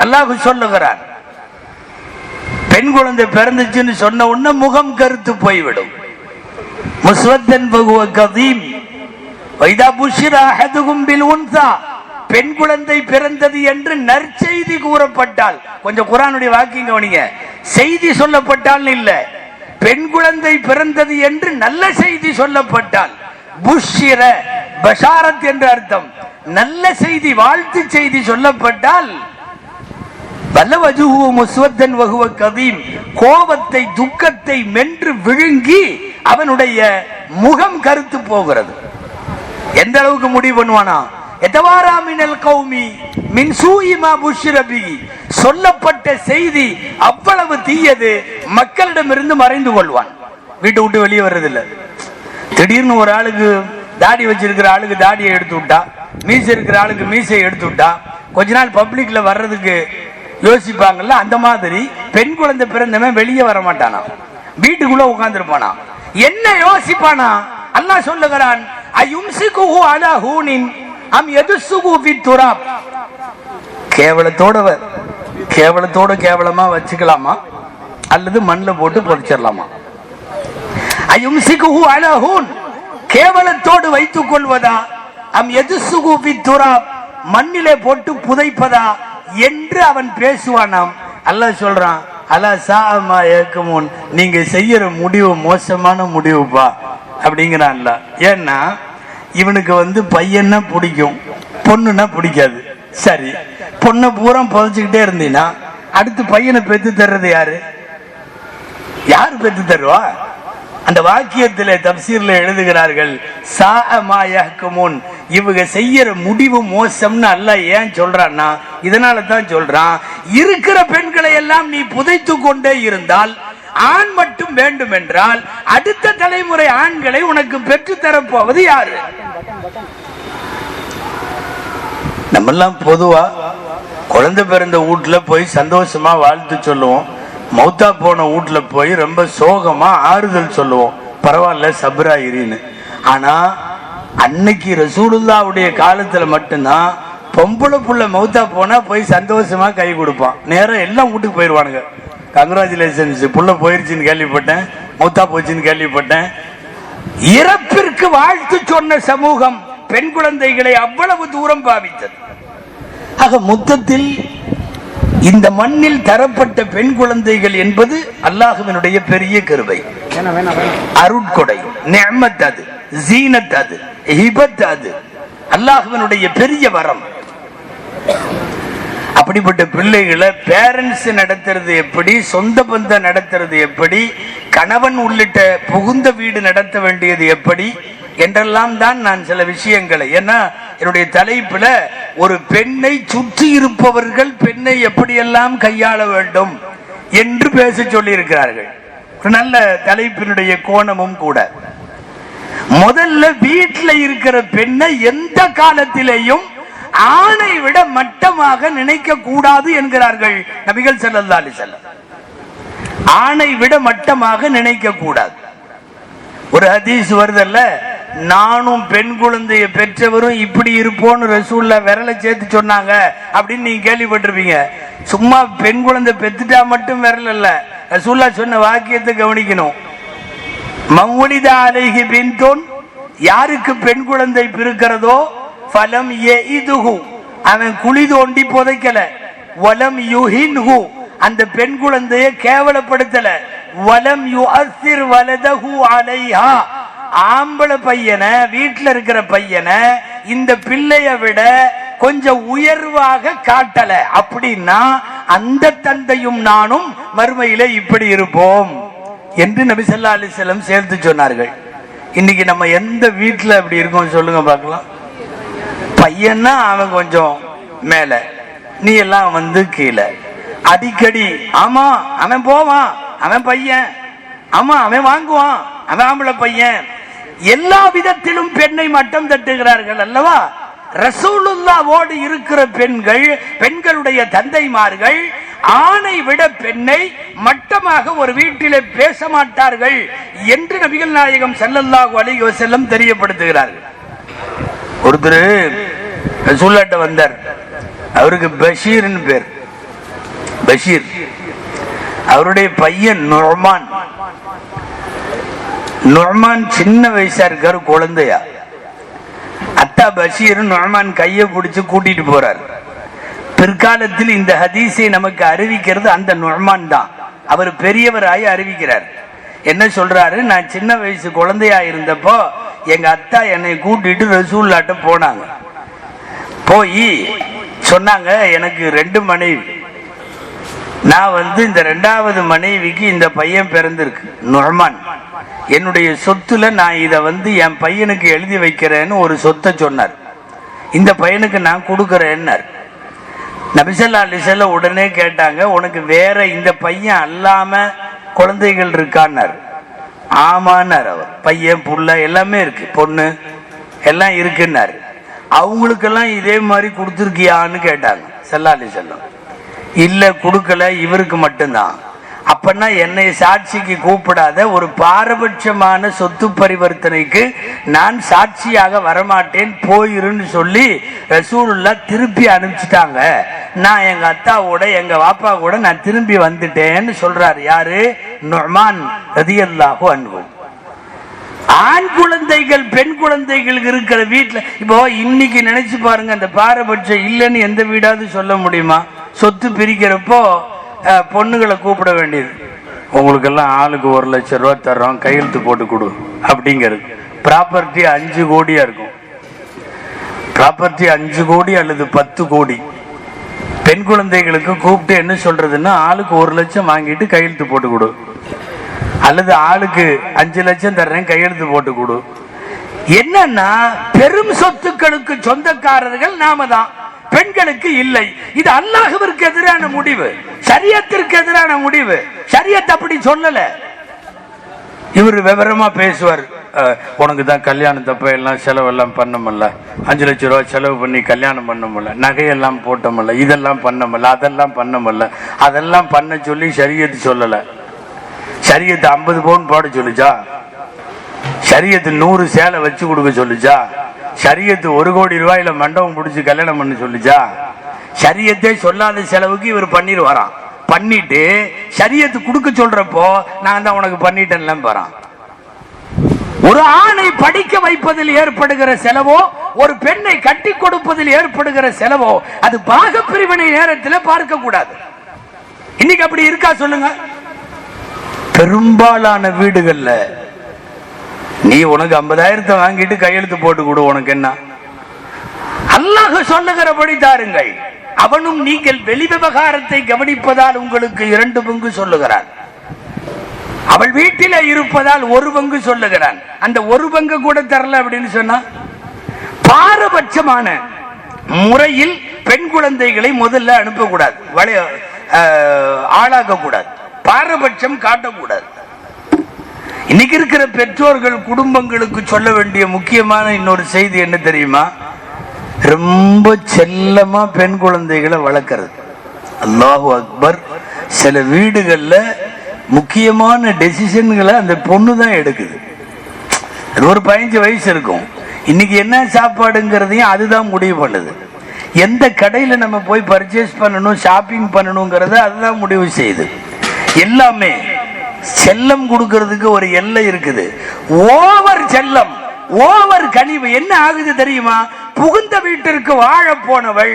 அல்லாஹ் சொல்லுகிறார், பெண் குழந்தை பிறந்துச்சுன்னு சொன்ன உடனே முகம் கருத்து போய்விடும். முஸ்வத்தன் வஹுவ கதீம் வைதா புஷ்ரா அஹதுகும் பில் உன்ஸா, பெண் குழந்தை பிறந்தது என்று நற்செய்தி கூறப்பட்டால், கொஞ்சம் குர்ஆனுடைய வாக்கியம் கவனிங்க, செய்தி சொல்லப்பட்டால் இல்ல, பெண் குழந்தை பிறந்தது என்று நல்ல செய்தி சொல்லப்பட்டால், புஷ்ர பஷாரத் என்று அர்த்தம், நல்ல செய்தி வாழ்த்து செய்தி சொல்லப்பட்டால், வல்லவஜுஹு முஸ்வத்தன் வஹுவ கதீம், கோபத்தை துக்கத்தை மென்று விழுங்கி அவனுடைய முகம் கருத்து போகிறது. எந்த அளவுக்கு முடிவு பண்ணுவானா? எதவாரா மினல் கௌமி மின் சூஇ மா புஷ்ர பிஹி, சொல்லப்பட்ட செய்தி அவ்வளவு தீயது, மக்களிடமிருந்து மறைந்து கொள்வான், வீட்டை விட்டு வெளியே வர்றதில்லை. திடீர்னு ஒரு ஆளுக்கு தாடி வச்சிருக்கிற ஆளுக்கு தாடியை எடுத்து விட்டா, மீசை இருக்கிற ஆளுக்கு மீசையை எடுத்து விட்டா, கொஞ்ச நாள் பப்ளிக்ல வர்றதுக்கு யோசிப்பாங்கல்ல, அந்த மாதிரி பெண் குழந்தை பிறந்தவன் வெளியே வர மாட்டானா, வீட்டுக்குள்ள உட்கார்ந்துருப்பானா. என்ன யோசிப்பானா? அல்லாஹ் சொல்லுகிறான், அயும்சிகுஹு அலா ஹூனின் அம் யதுஸ்ஸுஹு ஃபித் துராப். கேவலத்தோட கேவலத்தோட கேவலமா வச்சுக்கலாமா அல்லது மண்ணில் போட்டு புதைச்சிடலாமா? அயும்சிகுஹு அலா ஹூன், கேவலத்தோடு வைத்துக் கொள்வதா, அம் யதுசுகு ஃபித்துராப், மண்ணிலே போட்டு புதைப்பதா என்று அவன் பேசுவானாம். அல்லாஹ் சொல்றான், அலா சாஅமா யஹ்குமூன், நீங்க செய்யற முடிவு மோசமான முடிவுப்பா அப்படிங்கிறான்ல. ஏன்னா இவனுக்கு பையன்னா பிடிக்கும், பொண்ணுன்னா பிடிக்காது. சரி, பொண்ணை பூரா புதைச்சுக்கிட்டே இருந்தீங்கன்னா அடுத்து பையனை பெற்று தர்றது யாரு? யாரு பெற்று தருவா? அந்த வாக்கியத்திலே தப்சீர்ல எழுதுகிறார்கள், சாஅமா யஹ்குமூன், இவங்க செய்யற முடிவு மோசம்னு அல்லாஹ் ஏன் சொல்றான்னா, இதனால தான் சொல்றான், இருக்கிற பெண்களை எல்லாம் நீ புதைத்து கொண்டே இருந்தால், ஆண் மட்டும் வேண்டும் என்றால் அடுத்த தலைமுறை ஆண்களை உனக்கு பெற்று தரப்போவது யாரு? நம்மெல்லாம் பொதுவா குழந்தை பிறந்த வீட்டுல போய் சந்தோஷமா வாழ்த்து சொல்லுவோம், மௌத்தா போன வீட்டுல போய் ரொம்ப சோகமா ஆறுதல் சொல்லுவோம், பரவாயில்ல சப்ரா இரின்னு. ஆனா அன்னைக்கு ரசூலுல்லாவுடைய காலத்துல மட்டும்தான் பொம்பளை புள்ள மௌத்தா போனா போய் சந்தோஷமா கை கொடுப்பான். நேரம் எல்லாம் வீட்டுக்கு போயிடுவானுங்க, கங்க்ராச்சுலேஷன்ஸ் புள்ள போயிருச்சுன்னு கேள்விப்பட்டேன், மௌத்தா போச்சுன்னு கேள்விப்பட்டேன். இறப்பிற்கு வாழ்த்து சொன்ன சமூகம் பெண் குழந்தைகளை அவ்வளவு தூரம் பாவித்தது. ஆக மொத்தத்தில் இந்த மண்ணில் தரப்பட்ட பெண் குழந்தைகள் என்பது அல்லாஹ்வினுடைய பெரிய கிருபை, அருட்கொடை, நிஅமத், அது ஜீனத், அது ஹிபத், அது அல்லாஹ்வினுடைய பெரிய வரம். அப்படிப்பட்ட பிள்ளைகளை பேரண்ட்ஸ் நடத்துறது எப்படி, சொந்த பந்தம் நடத்துறது எப்படி, கணவன் உள்ளிட்ட புகுந்த வீடு நடத்த வேண்டியது எப்படி என்றெல்லாம் தான் நான் சில விஷயங்களை, ஏன்னா என்னுடைய தலைப்புல ஒரு பெண்ணை சுற்றி இருப்பவர்கள் பெண்ணை எப்படியெல்லாம் கையாள வேண்டும் என்று பேச சொல்லி இருக்கிறார்கள். நல்ல தலைப்பினுடைய கோணமும் கூட. முதல்ல வீட்டில் இருக்கிற பெண்ணை எந்த காலத்திலேயும் ஆணை விட மட்டமாக நினைக்க கூடாது என்கிறார்கள் நபிகள் ஸல்லல்லாஹு அலைஹி வஸல்லம். ஆணை விட மட்டமாக நினைக்க கூடாது. ஒரு ஹதீஸ் வருதல்ல, நானும் பெண் குழந்தைய பெற்றவரும் இப்படி இருப்போன்னு ரசூல்லா விரலை சேர்த்து சொன்னாங்க அப்படின்னு நீங்க கேள்விப்பட்டிருப்பீங்க. சும்மா பெண் குழந்தை பெத்துட்டா மட்டும் விரல் இல்ல, ரசூல்லா சொன்ன வாக்கியத்தை கவனிக்கணும். மவுலிதா அலைஹி பின்துன், யாருக்கு பெண் குழந்தை பிறக்கிறதோ, ஃபலம் யஇதுஹு, அவன் குழி தோண்டி புதைக்கல, வலம் யுஹின்ஹு, அந்த பெண் குழந்தையை கேவலப்படுத்தல, வலம் யுஅஸ்ஸிர் வலதஹு அலைஹா, ஆம்பளை பையனை, வீட்டில் இருக்கிற பையனை இந்த பிள்ளைய விட கொஞ்சம் உயர்வாக காட்டல அப்படின்னா அந்த தந்தையும் நானும் மறுமையில இப்படி இருப்போம் என்று நபி ஸல்லல்லாஹு அலைஹி வஸல்லம் சேர்த்து சொன்னார்கள். இன்னைக்கு நம்ம எந்த வீட்டில் அப்படி இருக்கோம் சொல்லுங்க பார்க்கலாம்? பையன்னா அவன் கொஞ்சம் மேல, நீ எல்லாம் கீழே. அடிக்கடி ஆமா அவன் போவான், அவன் பையன், ஆமா அவன் வாங்குவான், அவன் ஆம்பளை பையன், எல்லா விதத்திலும் பெண்ணை மட்டம் தட்டுகிறார்கள் அல்லவா? ரசூலுல்லாவோடு இருக்கிற பெண்கள், பெண்களுடைய தந்தைமார்கள் ஆணை விட பெண்ணை மட்டமாக ஒரு வீட்டிலே பேச மாட்டார்கள் என்று நபிகள் நாயகம் ஸல்லல்லாஹு அலைஹி வஸல்லம் தெரியப்படுத்துகிறார்கள். ஒருத்தர் ரசூலுல்லாஹ்ட்ட வந்தார், அவருக்கு பஷீர்னு பேர். பஷீர், அவருடைய பையன் நுஅமான். நுஅமான் சின்ன வயசா இருக்காரு, குழந்தையா. அத்தா பஷீர் நுஅமான் கையை பிடிச்சு கூட்டிட்டு போறார். பிற்காலத்தில் இந்த ஹதீஸை நமக்கு அறிவிக்கிறது அந்த நுஅமான் தான். அவர் பெரியவராய் அறிவிக்கிறார். என்ன சொல்றாரு, நான் சின்ன வயசு குழந்தையா இருந்தப்போ எங்க அத்தா என்னை கூட்டிட்டு ரசூலுல்லாஹ்ட்ட போனாங்க. போய் சொன்னாங்க, எனக்கு 2 மனைவி, நான் இந்த 2வது மனைவிக்கு இந்த பையன் பிறந்திருக்கு நுஅமான், என்னுடைய சொத்துல நான் இதை என் பையனுக்கு எழுதி வைக்கிறேன்னு ஒரு சொத்தை சொன்னார். இந்த பையனுக்கு நான் கொடுக்கறேன்னார். நபி ஸல்லல்லாஹு அலைஹி வஸல்லம் உடனே கேட்டாங்க, உனக்கு வேற இந்த பையன் அல்லாம குழந்தைகள் இருக்கான்னார். ஆமான்னார். அவர் பையன் புள்ள எல்லாமே இருக்கு, பொண்ணு எல்லாம் இருக்குன்னாரு. அவங்களுக்கெல்லாம் இதே மாதிரி கொடுத்துருக்கியான்னு கேட்டாங்க ஸல்லல்லாஹு அலைஹி வஸல்லம். இல்ல கொடுக்கல, இவருக்கு மட்டும்தான். அப்பன்னா என்னை சாட்சிக்கு கூப்பிடாத, ஒரு பாரபட்சமான சொத்து பரிவர்த்தனைக்கு நான் சாட்சியாக வரமாட்டேன், போயிருன்னு சொல்லி ரசூலுல்லாஹ் திருப்பி அனுப்பிச்சிட்டாங்க. நான் எங்க அத்தாவோட எங்க வாப்பா கூட நான் திரும்பி வந்துட்டேன்னு சொல்றாரு. யாரு? நுஅமான் ரலியல்லாஹு அன்ஹு. ஆண் குழந்தைகள் பெண் குழந்தைகள் இருக்கிற வீட்டுல இப்போ இன்னைக்கு நினைச்சு பாருங்க, அந்த பாரபட்சம் இல்லைன்னு எந்த வீடாவது சொல்ல முடியுமா? சொத்து பிரிக்கிறப்போ பொண்ணுகளை கூப்பிட வேண்டியது, உங்களுக்கெல்லாம் ஆளுக்கு 1 லட்சம் ரூபாய் தர்றோம், கையெழுத்து போட்டு கொடு அப்படிங்கிறது. ப்ராப்பர்ட்டி 5 கோடியா இருக்கும். ப்ராப்பர்ட்டி 5 கோடி அல்லது 10 கோடி. பெண் குழந்தைகளுக்கு கூப்பிட்டு என்ன சொல்றதுன்னா, ஆளுக்கு 1 லட்சம் வாங்கிட்டு கையெழுத்து போட்டு கொடு, அல்லது ஆளுக்கு 5 லட்சம் தர்றேன் கையெழுத்து போட்டு கொடு. என்னன்னா பெரும் சொத்துக்களுக்கு சொந்தக்காரர்கள் நாம தான், பெண்களுக்கு இல்லை. இது அல்லாஹ்விற்கு எதிரான முடிவு, ஷரியத்திற்கு எதிரான முடிவு. ஷரியத் அப்படி சொல்லல. இவர் விவரமா பேசுவார். உனக்கு தான் கல்யாணத்தப்ப எல்லாம் செலவெல்லாம் பண்ணமல்ல, 5 லட்சம் ரூபாய் செலவு பண்ணி கல்யாணம் பண்ணமல்ல, நகையெல்லாம் போட்டமல்ல, இதெல்லாம் பண்ணமல்ல, அதெல்லாம் பண்ணமல்ல, அதெல்லாம் பண்ண சொல்லி ஷரியத் சொல்லல. ஷரியத்து 50 பவுன் போட சொல்லுச்சா? ஷரியத்து 100 சேலை வச்சு கொடுக்க சொல்லுச்சா? ஷரியத்து 1 கோடி ரூபாயில மண்டபம் பிடிச்சி கல்யாணம் பண்ண சொல்லுச்சா? ஷரியத்தே சொல்லாத செலவுக்கு இவர் பண்ணிடுவாராம். பண்ணிட்டு ஷரியத்து கொடுக்க சொல்றப்போ நான் தான் உனக்கு பண்ணிட்டேன்ல போறான். ஒரு ஆணை படிக்க வைப்பதில் ஏற்படுகிற செலவோ, ஒரு பெண்ணை கட்டி கொடுப்பதில் ஏற்படுகிற செலவோ, அது பாக பிரிவினை நேரத்தில் பார்க்க கூடாது. இன்னைக்கு அப்படி இருக்கா சொல்லுங்க? பெரும்பாலான வீடுகள்ல நீ உனக்கு 50,000 வாங்கிட்டு கையெழுத்து போட்டு கொடு, உனக்கு என்ன? அல்லாஹ் சொல்லுகிறபடி தாருங்கள். அவனும் நீங்கள் வெளி விவகாரத்தை கவனிப்பதால் உங்களுக்கு 2 பங்கு சொல்லுகிறான். அவள் வீட்டில இருப்பதால் 1 பங்கு சொல்லுகிறான். அந்த 1 பங்கு கூட தரல அப்படின்னு சொன்னா, பாரபட்சமான முறையில் பெண் குழந்தைகளை முதல்ல அனுப்பக்கூடாது, ஆளாக்க கூடாது, பாரபட்சம் காட்டக்கூடாது. இன்னைக்கு இருக்கிற பெற்றோர்கள் குடும்பங்களுக்கு சொல்ல வேண்டிய முக்கியமான இன்னொரு செய்தி என்ன தெரியுமா? ரொம்ப செல்லமா பெண் குழந்தைகளை வளர்க்கிறது. அல்லாஹு அக்பர். சில வீடுகள்ல முக்கியமான டெசிஷன்களை அந்த பொண்ணு தான் எடுக்குது. ஒரு 15 வயசு இருக்கும். இன்னைக்கு என்ன சாப்பாடுங்கிறதையும் அதுதான் முடிவு பண்ணுது. எந்த கடையில நம்ம போய் பர்ச்சேஸ் பண்ணணும், ஷாப்பிங் பண்ணணுங்கிறத அதுதான் முடிவு செய்யுது. எல்லாமே செல்லம் கொடுக்கிறதுக்கு ஒரு எல்லை இருக்குது. ஓவர் செல்லம், ஓவர் கனிவு என்ன ஆகுது தெரியுமா? புகுந்த வீட்டிற்கு வாழ போனவள்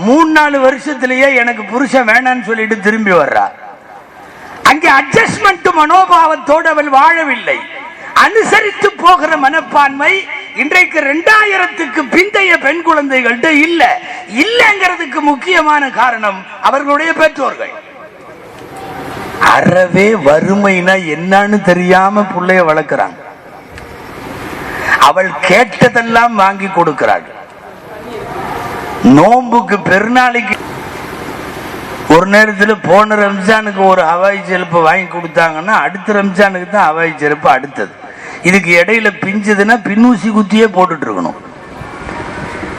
3-4 வருஷத்திலேயே எனக்கு புருஷன் வேணான்னு சொல்லிட்டு திரும்பி வர்றா. அங்கே அட்ஜஸ்ட்மெண்ட் மனோபாவத்தோடு அவள் வாழவில்லை. அனுசரித்து போகிற மனப்பான்மை இன்றைக்கு 2000க்கு பிந்தைய பெண் குழந்தைகள்கிட்ட இல்லைங்கிறதுக்கு முக்கியமான காரணம் அவர்களுடைய பெற்றோர்கள். அறவே வறுமைனா என்னன்னு தெரியாம பிள்ளைய வளர்க்கிறாங்க. அவள் கேட்டதெல்லாம் வாங்கி கொடுக்கிறாள். நோம்புக்கு பெருநாளைக்கு ஒரு நேரத்தில் போன ரம்ஜானுக்கு ஒரு ஹவாய் செருப்பு வாங்கி கொடுத்தாங்கன்னா அடுத்த ரம்ஜானுக்கு தான் ஹவாய் செருப்பு அடுத்தது. இதுக்கு இடையில பிஞ்சதுன்னா பின்னூசி குத்தியே போட்டுட்டு இருக்கணும்.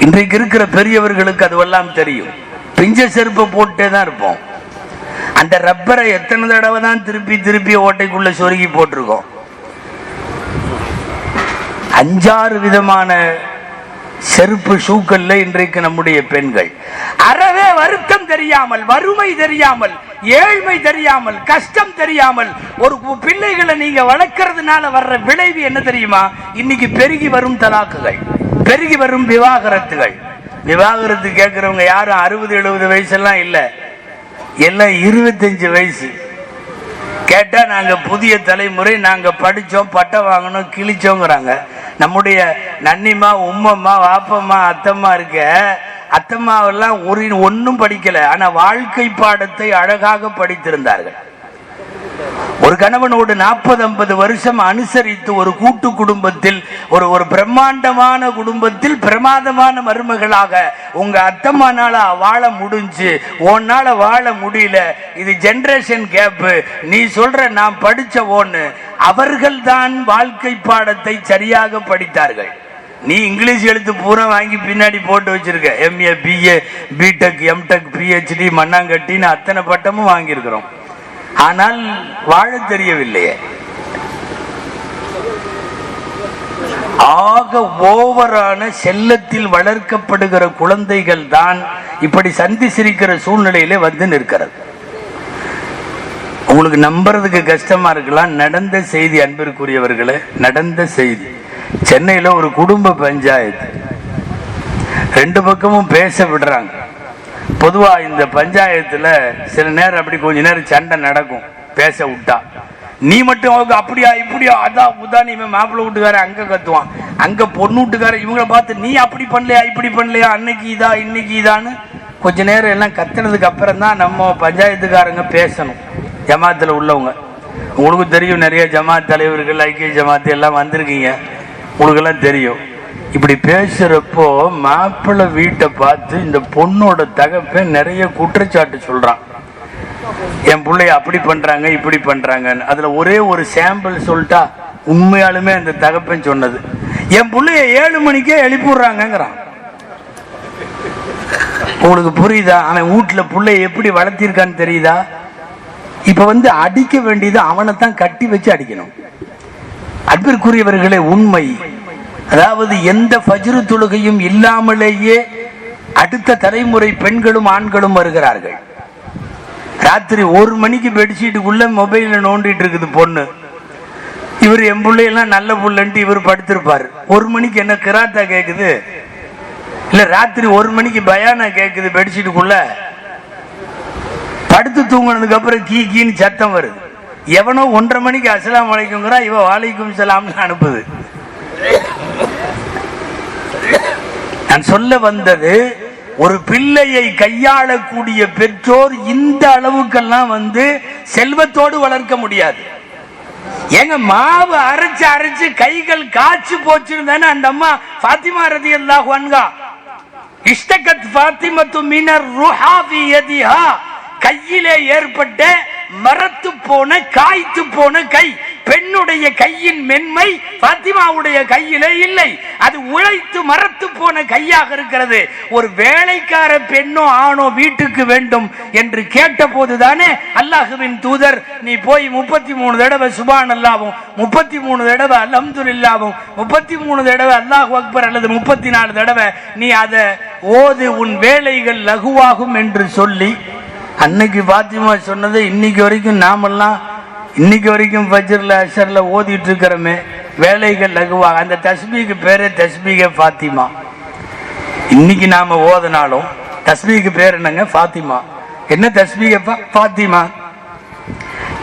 இன்றைக்கு இருக்கிற பெரியவர்களுக்கு அதுவெல்லாம் தெரியும். பிஞ்ச செருப்பை போட்டே தான் இருப்போம். அந்த ரப்பரை எத்தனை தடவை தான் திருப்பி திருப்பி ஓட்டைக்குள்ள சொருகி போட்டிருக்கோம். 5-6 விதமான செருப்பு ஷூக்கள்ல இன்றைக்கு நம்முடைய பெண்கள் அறவே வருத்தம் தெரியாமல், வறுமை தெரியாமல், ஏழ்மை தெரியாமல், கஷ்டம் தெரியாமல் ஒரு பிள்ளைகளை நீங்க வளர்க்கறதுனால வர்ற விளைவு என்ன தெரியுமா? இன்னைக்கு பெருகி வரும் தலாக்குகள், பெருகி வரும் விவாகரத்துகள். விவாகரத்து கேட்கிறவங்க யாரும் 60-70 வயசெல்லாம் இல்ல, எல்லாம் 25 வயசு. கேட்டா நாங்க புதிய தலைமுறை, நாங்க படிச்சோம், பட்டம் வாங்கணும், கிழிச்சோங்கிறாங்க. நம்முடைய நன்னிமா, உம்மம்மா, வாப்பம்மா, அத்தம்மா இருக்க, அத்தம்மாவெல்லாம் ஒன்னும் படிக்கல, ஆனா வாழ்க்கை பாடத்தை அழகாக படித்திருந்தார்கள். ஒரு கணவனோடு 40-50 வருஷம் அனுசரித்து ஒரு கூட்டு குடும்பத்தில், ஒரு பிரம்மாண்டமான குடும்பத்தில் பிரமாதமான மருமகளாக உங்க அத்தம்மானால வாழ முடிஞ்சு, உன்னால வாழ முடியல, இது ஜெனரேஷன் கேப், நீ சொல்ற நான் படிச்ச ஒன்னு. அவர்கள் தான் வாழ்க்கை பாடத்தை சரியாக படித்தார்கள். நீ இங்கிலீஷ் எழுத்து பூரா வாங்கி பின்னாடி போட்டு வச்சிருக்க. MA, BA, BTech, MTech, PhD, மண்ணாங்கட்டின்னு அத்தனை பட்டமும் வாங்கியிருக்கிறோம். ஆனால் வாழ தெரியவில்லையே. ஆக ஓவரான செல்லத்தில் வளர்க்கப்படுகிற குழந்தைகள் தான் இப்படி சந்தி சிரிக்கிற சூழ்நிலையிலே வந்து நிற்கிறது. உங்களுக்கு நம்புறதுக்கு கஷ்டமா இருக்கலாம். நடந்த செய்தி, அன்பிற்குரியவர்களே, நடந்த செய்தி. சென்னையில ஒரு குடும்ப பஞ்சாயத்து, ரெண்டு பக்கமும் பேச விடுறாங்க. பொதுவா இந்த பஞ்சாயத்துல சில நேரம் அப்படி கொஞ்ச நேரம் சண்டை நடக்கும். பேச விட்டா நீ மட்டும் அப்படியா இப்படியா அதான் உதான், இவன் மாப்பிள்ளை வீட்டுக்காரன் அங்க கத்துவான், அங்க பொண்ணு வீட்டுக்காரன் இவங்களை பார்த்து நீ அப்படி பண்ணலையா இப்படி பண்ணலையா, அன்னைக்கு இதா இன்னைக்கு இதான்னு கொஞ்ச நேரம் எல்லாம் கத்துனதுக்கு அப்புறம் தான் நம்ம பஞ்சாயத்துக்காரங்க பேசணும். ஜமாத்துல உள்ளவங்க, உங்களுக்கு தெரியும், நிறைய ஜமாத் தலைவர்கள், ஐக்கிய ஜமாத்து எல்லாம் வந்திருக்கீங்க, உங்களுக்கு எல்லாம் தெரியும். இப்படி பேசுறப்போ மாப்பிள்ளை வீட்டை பார்த்து இந்த பொண்ணோட தகப்பன் நிறைய குற்றச்சாட்டு சொல்றான். என் பிள்ளைய அப்படி பண்றாங்க இப்படி பண்றாங்கன்னு. அதுல ஒரே ஒரு சாம்பிள் சொல்லிட்டா, உண்மையாலுமே அந்த தகப்பன் சொன்னது, என் பிள்ளைய 7 மணிக்கே எழுப்பிடுறாங்கிறான். உங்களுக்கு புரியுதா? அவன் வீட்டுல பிள்ளைய எப்படி வளர்த்திருக்கான்னு தெரியுதா? இப்ப அடிக்க வேண்டியது அவனைத்தான் கட்டி வச்சு அடிக்கணும். அன்பிற்குரியவர்களே, உண்மை. அதாவது எந்த ஃபஜ்ரு தொழுகையும் இல்லாமலேயே அடுத்த தலைமுறை பெண்களும் ஆண்களும் வருகிறார்கள். ராத்திரி 1 மணிக்கு பெட்ஷீட்டுக்குள்ள மொபைல நோண்டிட்டு இருக்குது பொண்ணு. இவர் என் பிள்ளையெல்லாம் நல்ல புள்ளன்ட்டு இவர் படுத்திருப்பாரு. 1 மணிக்கு என்ன கிராத்தா கேக்குது, இல்ல ராத்திரி 1 மணிக்கு பயானா கேக்குது. பெட்ஷீட்டுக்குள்ள படுத்து தூங்கினதுக்கு அப்புறம் கீ கீன்னு சத்தம் வருது. எவனோ 1:30 மணிக்கு அஸ்ஸலாமு அலைக்கும்ங்கறா, இவ வாலைக்கும் சலாம்னு அனுப்புது. நான் சொல்ல வந்தது, ஒரு பிள்ளையை கையாளக்கூடிய பெற்றோர் இந்த அளவுக்கெல்லாம் செல்வத்தோடு வளர்க்க முடியாது. எங்க மாவு அரைச்சு அரைச்சு கைகள் காய்ச்சி போச்சிருந்தானே அந்த அம்மா ஃபாத்திமா ரலியல்லாஹு அன்ஹா, இஷ்டகத் ஃபாத்திமத்து மினர் ருஹா ஃபி யதிஹா, கையிலே ஏற்பட்ட மரத்து போன காய்த்து போன கை. பெண்ணுடைய கையின் மென்மை ஃபாத்திமாவுடைய கையிலே இல்லை, அது உழைத்து மரத்து போன கையாக இருக்கிறது. ஒரு வேலைக்கார பெண்ணோ ஆணோ வீட்டுக்கு வேண்டும் என்று கேட்ட போதுதானே அல்லாஹ்வின் தூதர், நீ போய் 33 தடவை சுப்ஹானல்லாஹும் 33 தடவை அல்ஹம்துலில்லாஹும் 33 தடவை அல்லாஹு அக்பர் அல்லது 34 தடவை நீ அதை ஓது, உன் வேலைகள் லகுவாகும் என்று சொல்லி அன்னைக்கு பாத்திமா சொன்னது இன்னைக்கு வரைக்கும் நாமெல்லாம் இன்னைக்கு வரைக்கும் ஃபஜ்ர்ல அஷர்ல ஓதிட்டு இருக்கிறோமே, வேலைகள் லகுவாக. அந்த தஸ்பீக்கு பேரே தஸ்பீக ஃபாத்திமா. இன்னைக்கு நாம ஓதனாலும் தஸ்பீக்கு பேர் என்னங்க? ஃபாத்திமா. என்ன தஸ்பீக? ஃபாத்திமா.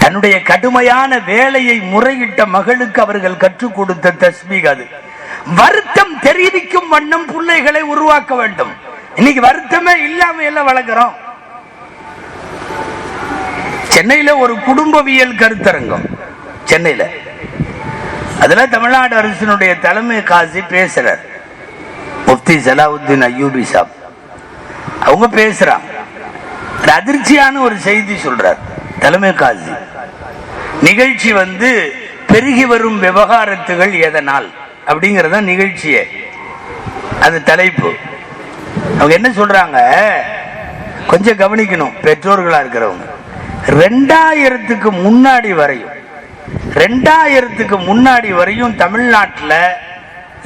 தன்னுடைய கடுமையான வேலையை முறையிட்ட மகளுக்கு அவர்கள் கற்றுக் கொடுத்த தஸ்பீக் அது. வருத்தம் தெரிவிக்கும் வண்ணம் பிள்ளைகளை உருவாக்க வேண்டும். இன்னைக்கு வருத்தமே இல்லாம எல்லாம் வளர்க்கிறோம். சென்னையில ஒரு குடும்பவியல் கருத்தரங்கம், சென்னையில. அதுல தமிழ்நாடு அரசினுடைய தலைமை காசி பேசுறார், முஃப்தி சலாவுத்தீன் அய்யூபி சாப். அவங்க பேசுறாங்க, அதிர்ச்சியான ஒரு செய்தி சொல்றார் தலைமை காசி. நிகழ்ச்சி பெருகி வரும் விவகாரத்துகள் எதனால் அப்படிங்கறத நிகழ்ச்சியே, அது தலைப்பு. அவங்க என்ன சொல்றாங்க, கொஞ்சம் கவனிக்கணும் பெற்றோர்களா இருக்கிறவங்க. 2000க்கு முன்னாடி வரையும் தமிழ்நாட்டில்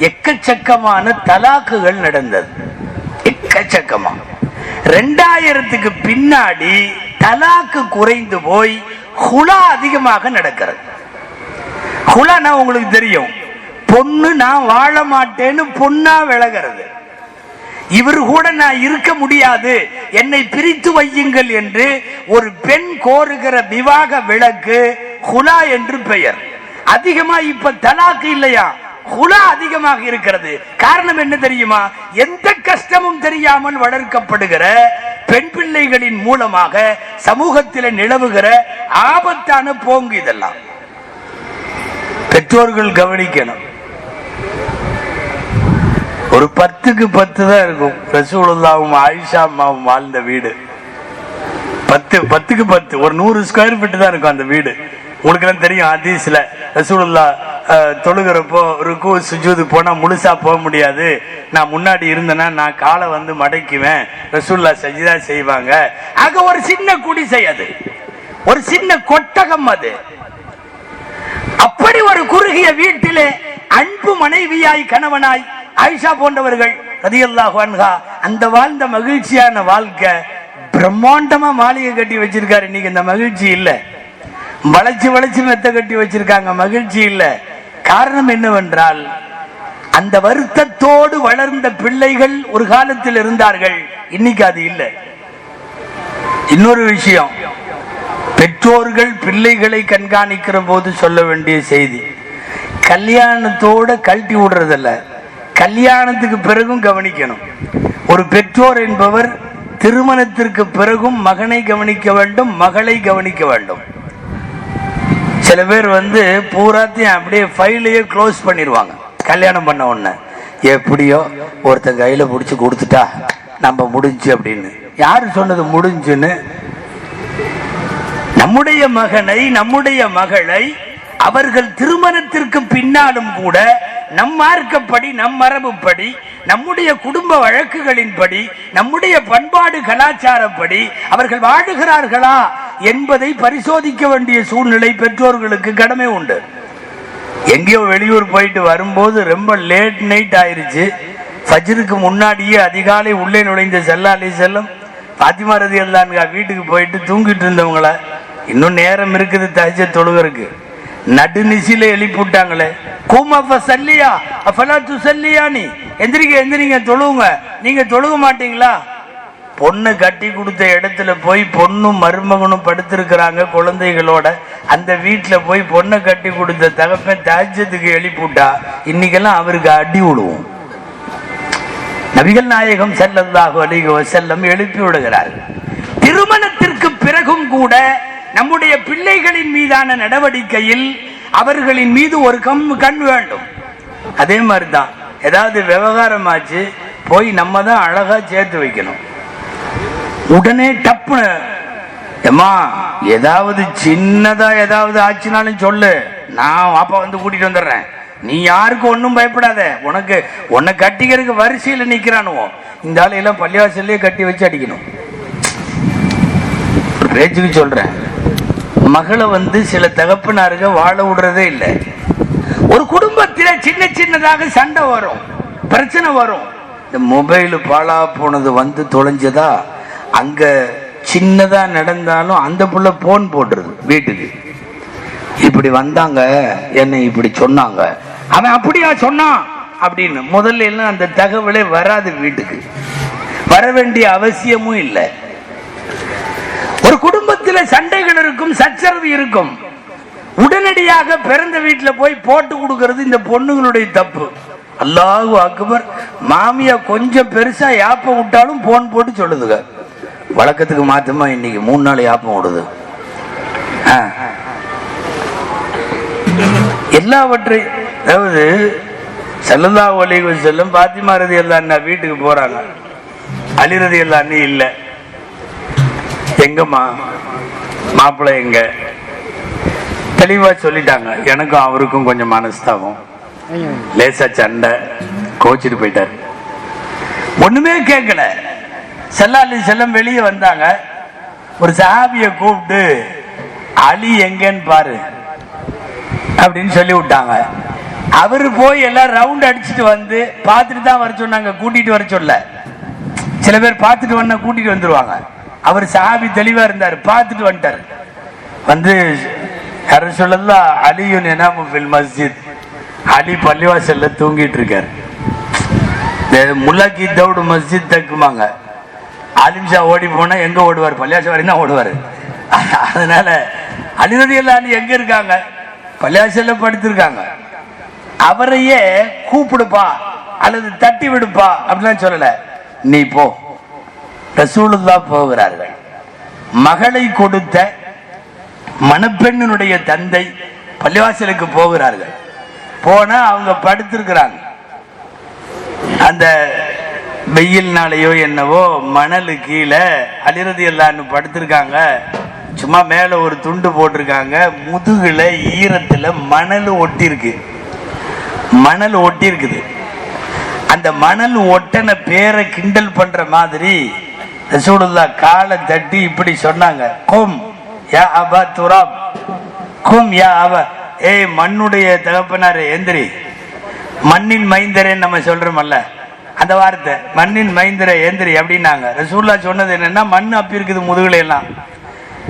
எக்கச்சக்கமான தலாக்குகள் நடந்தது. எக்கச்சக்கமா. 2000க்கு பின்னாடி தலாக்கு குறைந்து போய் ஹுலா அதிகமாக நடக்கிறது. ஹுலானா உங்களுக்கு தெரியும், பொண்ணு நான் வாழ மாட்டேன்னு பொண்ணா விலகிறது. இவர் கூட நான் இருக்க முடியாது, என்னை பிரித்து வையுங்கள் என்று ஒரு பெண் கோருகிற விவாக விளக்கு ஹுலா என்று பெயர். அதிகமா இப்ப தலாக்கு இல்லையா, ஹுலா அதிகமாக இருக்கிறது. காரணம் என்ன தெரியுமா? எந்த கஷ்டமும் தெரியாமல் வளர்க்கப்படுகிற பெண் பிள்ளைகளின் மூலமாக சமூகத்தில் நிலவுகிற ஆபத்தான போங்கு. இதெல்லாம் பெற்றோர்கள் கவனிக்கணும். ஒரு 10க்கு 10 தான் இருக்கும். ரசூலுல்லாஹும் ஆயிஷா அம்மாவும் வாழ்ந்த வீடு 10க்கு 10, ஒரு 100 ஸ்கொயர் ஃபீட் தான் இருக்கும் அந்த வீடு. உங்களுக்கு எல்லாம் தெரியும், ஹதீஸ்ல ரசூலுல்லாஹ் தொழுகிறப்போ ருக்கு சுஜூது போனா முழுசா போக முடியாது, நான் முன்னாடி இருந்தேன்னா நான் காலை மடக்குவேன், ரசூலுல்லாஹ் சஜிதா செய்வாங்க. ஆக ஒரு சின்ன குடிசை, அது ஒரு சின்ன கொட்டகம். அது அப்படி ஒரு குறுகிய வீட்டிலே அன்பு மனைவியாய் கணவனாய் ஆயிஷா போன்றவர்கள் ரலியல்லாஹு அன்ஹா அந்த வாழ்ந்த மகிழ்ச்சியான வாழ்க்கை. பிரம்மாண்டமா மாளிகை கட்டி வச்சிருக்காரு. இன்னைக்கு இந்த மகிழ்ச்சி இல்ல. வளைச்சு வளைச்சு மெத்த கட்டி வச்சிருக்காங்க, மகிழ்ச்சி இல்ல. காரணம் என்னவென்றால் அந்த வருத்தத்தோடு வளர்ந்த பிள்ளைகள் ஒரு காலத்தில் இருந்தார்கள், இன்னைக்கு அது இல்லை. இன்னொரு விஷயம், பெற்றோர்கள் பிள்ளைகளை கண்காணிக்கிற போது சொல்ல வேண்டிய செய்தி, கல்யாணத்தோட கழட்டி விடுறதில்ல, கல்யாணத்துக்கு பிறகும் கவனிக்கணும். ஒரு பெற்றோர் என்பவர் திருமணத்திற்கு பிறகும் மகனை கவனிக்க வேண்டும், மகளை கவனிக்க வேண்டும். சில பேர் பூராத்தையும் அப்படியே ஃபைலையே க்ளோஸ் பண்ணிடுவாங்க. கல்யாணம் பண்ண உடனே எப்படியோ ஒருத்தன் கையில பிடிச்சி கொடுத்துட்டா நம்ம முடிஞ்சு அப்படின்னு. யாரு சொன்னது முடிஞ்சுன்னு? நம்முடைய மகனை நம்முடைய மகளை அவர்கள் திருமணத்திற்கு பின்னாலும் கூட நம் மார்க்கப்படி நம் மரபுப்படி நம்முடைய குடும்ப வழக்குகளின்படி நம்முடைய பண்பாடு கலாச்சாரப்படி அவர்கள் வாழுகிறார்களா என்பதை பரிசோதிக்க வேண்டிய சூழ்நிலை பெற்றோர்களுக்கு கடமை உண்டு. எங்கேயோ வெளியூர் போயிட்டு வரும்போது ரொம்ப லேட் நைட் ஆயிருச்சு. ஃபஜ்ருக்கு முன்னாடியே அதிகாலை உள்ளே நுழைந்த ஸல்லல்லாஹு அலைஹி வஸல்லம் ஃபாத்திமா ரலியல்லாஹு அன்ஹா வீட்டுக்கு போயிட்டு தூங்கிட்டு இருந்தவங்கள இன்னும் நேரம் இருக்குது தஹஜ்ஜத் தொழுகிறதுக்கு நடுநிசில எழுப்பி விட்டாங்களே. கூமா ஃபஸல்லியா அஃபலா துஸல்லியானி, எந்திரிங்க எந்திரிங்க தொழுவுங்க. நீங்க தொழுக மாட்டீங்களா? பொண்ணு கட்டி கொடுத்த இடத்துல போய் பொண்ணும் மருமகனும் படுத்திருக்கிறாங்க குழந்தைகளோட. அந்த வீட்டுல போய் பொண்ணை கட்டி கொடுத்த தகப்பன் தஹஜ்ஜத்துக்கு எழுப்பிவிட்டா இன்னைக்கெல்லாம் அவருக்கு அடி விடுவோம். நபிகள் நாயகம் ஸல்லல்லாஹு அலைஹி வஸல்லம் எழுப்பி விடுகிறார்கள். திருமணத்திற்கு பிறகும் கூட நம்முடைய பிள்ளைகளின் மீதான நடவடிக்கையில் அவர்களின் மீது ஒரு கண் வேண்டும். அதே மாதிரிதான் ஏதாவது விவகாரமாச்சு போய் நம்ம தான் அழகா சேர்த்து வைக்கணும். உடனே டப்புன்னு ஏமா ஏதாவது சின்னதா ஏதாவது ஆச்சுனாலும் சொல்லு, நான் அப்பா கூட்டிட்டு வந்துடுறேன், நீ யாருக்கும் ஒன்னும் பயப்படாத, உனக்கு உன்னை கட்டிக்கிறதுக்கு வரிசையில் நிக்கிறானுவோ இந்த ஆளையெல்லாம் பள்ளிவாசல்லே கட்டி வச்சு அடிக்கணும். பேச்சுக்கு சொல்றேன், மகளை சில தகப்பனாருங்க வாழ விடுறதே இல்லை. ஒரு குடும்பத்தில சின்ன சின்னதாக சண்டை வரும், பிரச்சனை வரும். இந்த மொபைல் பாழா போனது தொலைஞ்சதா, அங்க சின்னதா நடந்தாலும் அந்த புள்ள போன் போடுறது வீட்டுக்கு. இப்படி வந்தாங்க, என்ன இப்படி சொன்னாங்க, அவன் அப்படியா சொன்னான் அப்படின்னு. முதல்ல எல்லாம் அந்த தகவலே வராது, வீட்டுக்கு வர வேண்டிய அவசியமும் இல்லை. ஒரு குடும்பத்தில் சண்டைகள் இருக்கும், சச்சரவு இருக்கும். உடனடியாக பிறந்த வீட்டுல போய் போட்டு கொடுக்கிறது இந்த பொண்ணுங்களுடைய தப்பு. அல்லாஹு அக்பர். மாமியா கொஞ்சம் பெருசா யாப்பம் விட்டாலும் போன் போட்டு சொல்லுதுங்க. வழக்கத்துக்கு மாத்தமா இன்னைக்கு 3 நாள் யாப்பம் விடுது. எல்லாவற்றையும் அதாவது ஸல்லல்லாஹு அலைஹி வஸல்லம் ஃபாத்திமா ரலியல்லாஹு அன்ஹா வீட்டுக்கு போறாங்க. அலி ரலியல்லாஹு அன்ஹு இல்ல. எங்கம்மா மாப்பிள்ளை எங்க? தெளிவா சொல்லிட்டாங்க. எனக்கும் அவருக்கும் கொஞ்சம் மனஸ்தாபம், லேசா சண்டை, கோச்சிட்டு போயிட்டாரு. ஒண்ணுமே கேட்கல. ஸல்லல்லாஹு அலைஹி வஸல்லம் வெளியே வந்தாங்க. ஒரு சஹாபியை கூப்பிட்டு அலி எங்கன்னு பாரு அப்படின்னு சொல்லி விட்டாங்க. அவரு போய் எல்லாம் ரவுண்ட் அடிச்சுட்டு பார்த்துட்டு தான் வர சொன்னாங்க, கூட்டிட்டு வர சொல்ல. சில பேர் பார்த்துட்டு வந்தா கூட்டிட்டு வந்துருவாங்க. அவர் சஹாபி தெளிவா இருந்தார், பார்த்துட்டு வந்துட்டார். யார சொல்லலாம், அலியுன் எனாமு ஃபில் மஸ்ஜித், அலி பள்ளிவாசல்ல தூங்கிட்டு இருக்காரு. முல்லாக்கி தவுடு மஸ்ஜித் தக்குமாங்க. ஆலிம்ஷா ஓடி போனா எங்க ஓடுவார்? பள்ளிவாசல் வரைக்கும் தான் ஓடுவார். அதனால அலி ரலியல்லாஹு அன்ஹு எங்க இருக்காங்க? பள்ளிவாசல்ல படுத்திருக்காங்க. அவரையே கூப்பிடுப்பா அல்லது தட்டி விடுப்பா அப்படிலாம் சொல்லல. நீ போ. ரசூலுல்லாஹ் போகிறார்கள். மகளை கொடுத்த மணப்பெண்ணுடைய தந்தை பள்ளிவாசலுக்கு போகிறார்கள். போனா அவங்க படுத்திருக்கிறாங்க. அந்த வெயில்னாலேயோ என்னவோ மணலு கீழே அலி ரலியல்லாஹு அன்ஹு படுத்திருக்காங்க. சும்மா மேல ஒரு துண்டு போட்டிருக்காங்க. முதுகுல ஈரத்துல மணல் ஒட்டி இருக்கு. மணல் ஒட்டி இருக்குது. அந்த மணல் ஒட்டன பேரை கிண்டல் பண்ற மாதிரி ரசூலுல்லாஹ் காலை தட்டி இப்படி சொன்னாங்க, கும் யா அபா துராப், கும் யா அபா, ஏய் மண்ணுடைய தகப்பனாரே எந்திரி, மண்ணின் மைந்தரேன்னு நம்ம சொல்றோம்ல, அந்த வார்த்தை மண்ணின் மைந்தர ஏந்திரி அப்படின்னாங்க. ரசூல்லா சொன்னது என்னன்னா, மண் அப்பி இருக்குது முதுகுல எல்லாம்,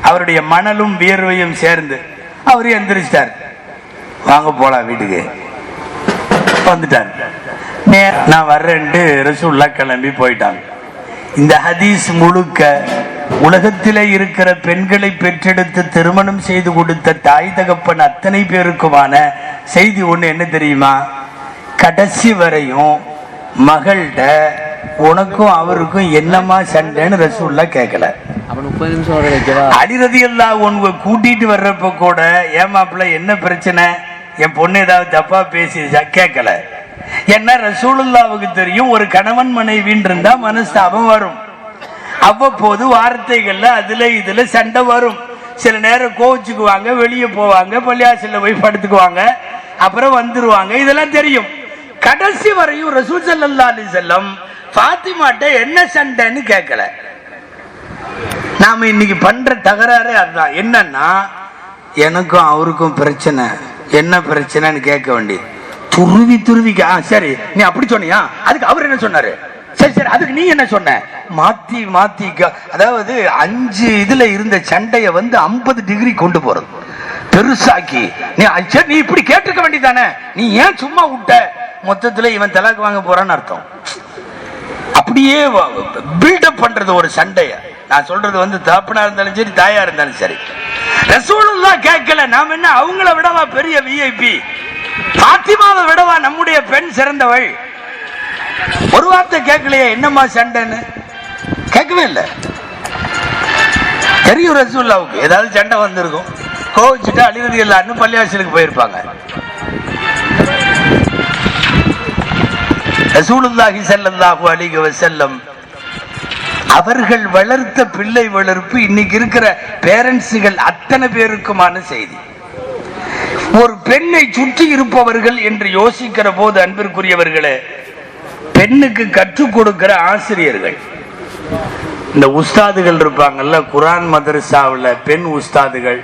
அவருடைய மணலும் வியர்வையும் சேர்ந்து அவரு எந்திரிச்சிட்டார். வாங்க போலாம் வீட்டுக்கு வந்துட்டார். நான் வர்றேன்ட்டு ரசூல்லா கிளம்பி போயிட்டாங்க. இந்த ஹதீஸ் முழுக்க உலகத்திலே இருக்கிற பெண்களை பெற்றெடுத்து திருமணம் செய்து கொடுத்த தாய் தகப்பன் அத்தனை பேருக்குமான செய்தி ஒண்ணு என்ன தெரியுமா? கடைசி வரையும் மகள்கிட்ட உனக்கும் அவருக்கும் என்னமா சண்டைன்னு ரசூல்லா கேட்கல. அலி ரலியல்லாஹு அன்ஹு கூட்டிட்டு வர்றப்ப கூட ஏமாப்பிள்ள என்ன பிரச்சனை, என் பொண்ணு ஏதாவது தப்பா பேசிச்சா கேட்கல. ஏன்னா ரசூலுல்லாவுக்கு தெரியும், ஒரு கணவன் மனைவின்னு இருந்தா மனஸ்தாபம் வரும். அவ்வப்போது வார்த்தைகள்ல அதுல இதுல சண்டை வரும். சில நேரம் கோவிச்சுக்குவாங்க, வெளியே போவாங்க, பள்ளியாசல்ல போய் படுத்துக்குவாங்க, அப்புறம் வந்துருவாங்க. இதெல்லாம் தெரியும். கடைசி வரையும் ரசூல் ஸல்லல்லாஹு அலைஹி வஸல்லம் ஃபாத்திமாட்ட என்ன சண்டைன்னு கேட்கல. நாம இன்னைக்கு பண்ற தகராறு அதுதான். என்னன்னா, எனக்கும் அவருக்கும் பிரச்சனை, என்ன பிரச்சனைன்னு கேட்க வேண்டியது. துருவி துருவிக்க, சரி நீ அப்படி சொன்னியா, அதுக்கு அவர் என்ன சொன்னாரு, சரி சரி அதுக்கு நீ என்ன சொன்ன, மாத்தி மாத்தி. அதாவது 5 இதுல இருந்த சண்டைய 50 டிகிரி கொண்டு போறது, பெருசாக்கி. நீ இப்படி கேட்டுக்க வேண்டியதானே, நீ ஏன் சும்மா விட்ட? மொத்தத்துல இவன் தலாக்கு வாங்க போறான்னு அர்த்தம். அப்படியே பில்டப் பண்றது ஒரு சண்டைய. நான் சொல்றது தகப்பனா இருந்தாலும் சரி, தாயா இருந்தாலும் சரி. ரசூலுல்லாஹ் கேட்கல. நாம என்ன அவங்கள விடவா பெரிய விஐபி? பாத்திமாவை விடவா நம்முடைய பெண் சிறந்தவள்? ஒரு வார்த்தை கேட்கலையே, என்னமா சண்டைன்னு கேட்கவே இல்லை. தெரியும் ரசூலுல்லாஹ்வுக்கு ஏதாவது சண்டை வந்திருக்கும், கோவிச்சுட்டு அலி ரலியல்லாஹு அன்ஹு பள்ளிவாசலுக்கு போயிருப்பாங்க. ரசூலுல்லாஹி ஸல்லல்லாஹு அலைஹி வஸல்லம் அவர்கள் வளர்த்த பிள்ளை வளர்ப்பு இன்னைக்கு இருக்கிற பேரண்ட்ஸுகள் அத்தனை பேருக்குமான செய்தி. ஒரு பெண்ணை சுற்றி இருப்பவர்கள் என்று யோசிக்கிற போது, அன்பிற்குரியவர்களே, பெண்ணுக்கு கற்றுக் கொடுக்கிற ஆசிரியர்கள், இந்த உஸ்தாதுகள் இருப்பாங்கல்ல, குர்ஆன் மதரசாவில் பெண் உஸ்தாதுகள்,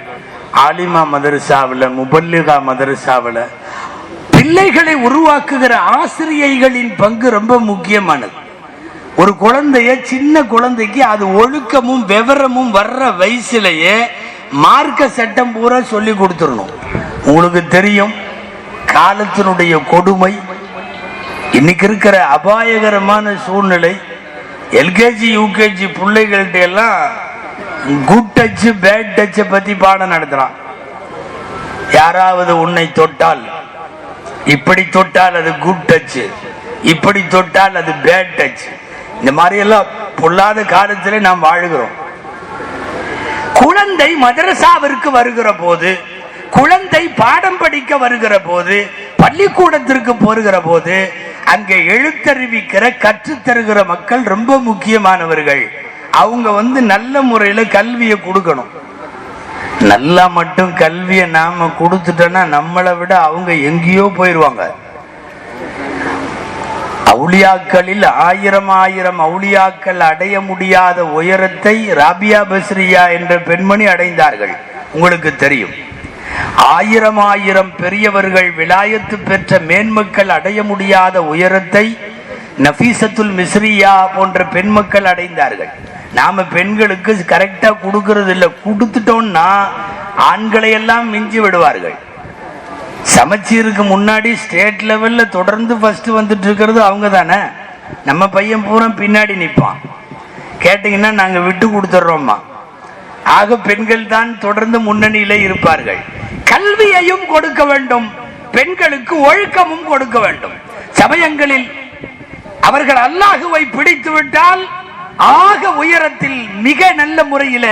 ஆலிமா மதரசாவில், முபல்லிகா மதரசாவில் பிள்ளைகளை உருவாக்குகிற ஆசிரியைகளின் பங்கு ரொம்ப முக்கியமானது. ஒரு குழந்தைய, சின்ன குழந்தைக்கு அது ஒழுக்கமும் விவரமும் வர்ற வயசுலயே மார்க்க சட்டம் பூரா சொல்லி கொடுத்துடணும். உங்களுக்கு தெரியும், காலத்தினுடைய கொடுமை, இன்னைக்கு இருக்கிற அபாயகரமான சூழ்நிலை. எல்கேஜி யூகேஜி பிள்ளைகள்கிட்ட எல்லாம் குட் டச் பேட் டச்சை பத்தி பாடம் நடத்துறான். யாராவது உன்னை தொட்டால், இப்படி தொட்டால் அது குட் டச், இப்படி தொட்டால் அது பேட் டச். இந்த மாதிரி எல்லாம் பொல்லாத காலத்தில் நாம் வாழுகிறோம். குழந்தை மதரசாவிற்கு வருகிற போது, குழந்தை பாடம் படிக்க வருகிற போது, பள்ளிக்கூடத்திற்கு போகிற போது, அங்கே எழுத்தறிவிக்கிற கற்றுத்தருகிற மக்கள் ரொம்ப முக்கியமானவர்கள். அவங்க நல்ல முறையில கல்வியை கொடுக்கணும். நல்லா மட்டும் கல்வியை நாம கொடுத்துட்டோம்னா நம்மளை விட அவங்க எங்கேயோ போயிருவாங்க. அவுலியாக்களில் 1000 அவுலியாக்கள் அடைய முடியாத உயரத்தை ராபியா பஸ்ரியா என்ற பெண்மணி அடைந்தார்கள். உங்களுக்கு தெரியும், 1000 பெரியவர்கள் விலாயத்து பெற்ற மேன்மக்கள் அடைய முடியாத உயரத்தை நஃபீசத்துல் மிஸ்ரியா போன்ற பெண்மக்கள் அடைந்தார்கள். நாம பெண்களுக்கு கரெக்டா கொடுக்கறது இல்லை. கொடுத்துட்டோம்னா ஆண்களை எல்லாம் மிஞ்சி விடுவார்கள். சமச்சீருக்கு முன்னாடி ஸ்டேட் லெவல்ல தொடர்ந்து ஃபர்ஸ்ட் வந்துட்டு இருக்கிறது அவங்க தானே. நம்ம பையன் பூரா பின்னாடி நிற்பான். கேட்டீங்கன்னா நாங்க விட்டு கொடுத்துட்றோம்மா. ஆக பெண்கள் தான் தொடர்ந்து முன்னணியில இருப்பார்கள். கல்வியையும் கொடுக்க வேண்டும், பெண்களுக்கு ஒழுக்கமும் கொடுக்க வேண்டும். சமயங்களில் அவர்கள் அல்லாஹுவை பிடித்து விட்டால் ஆக உயரத்தில் மிக நல்ல முறையில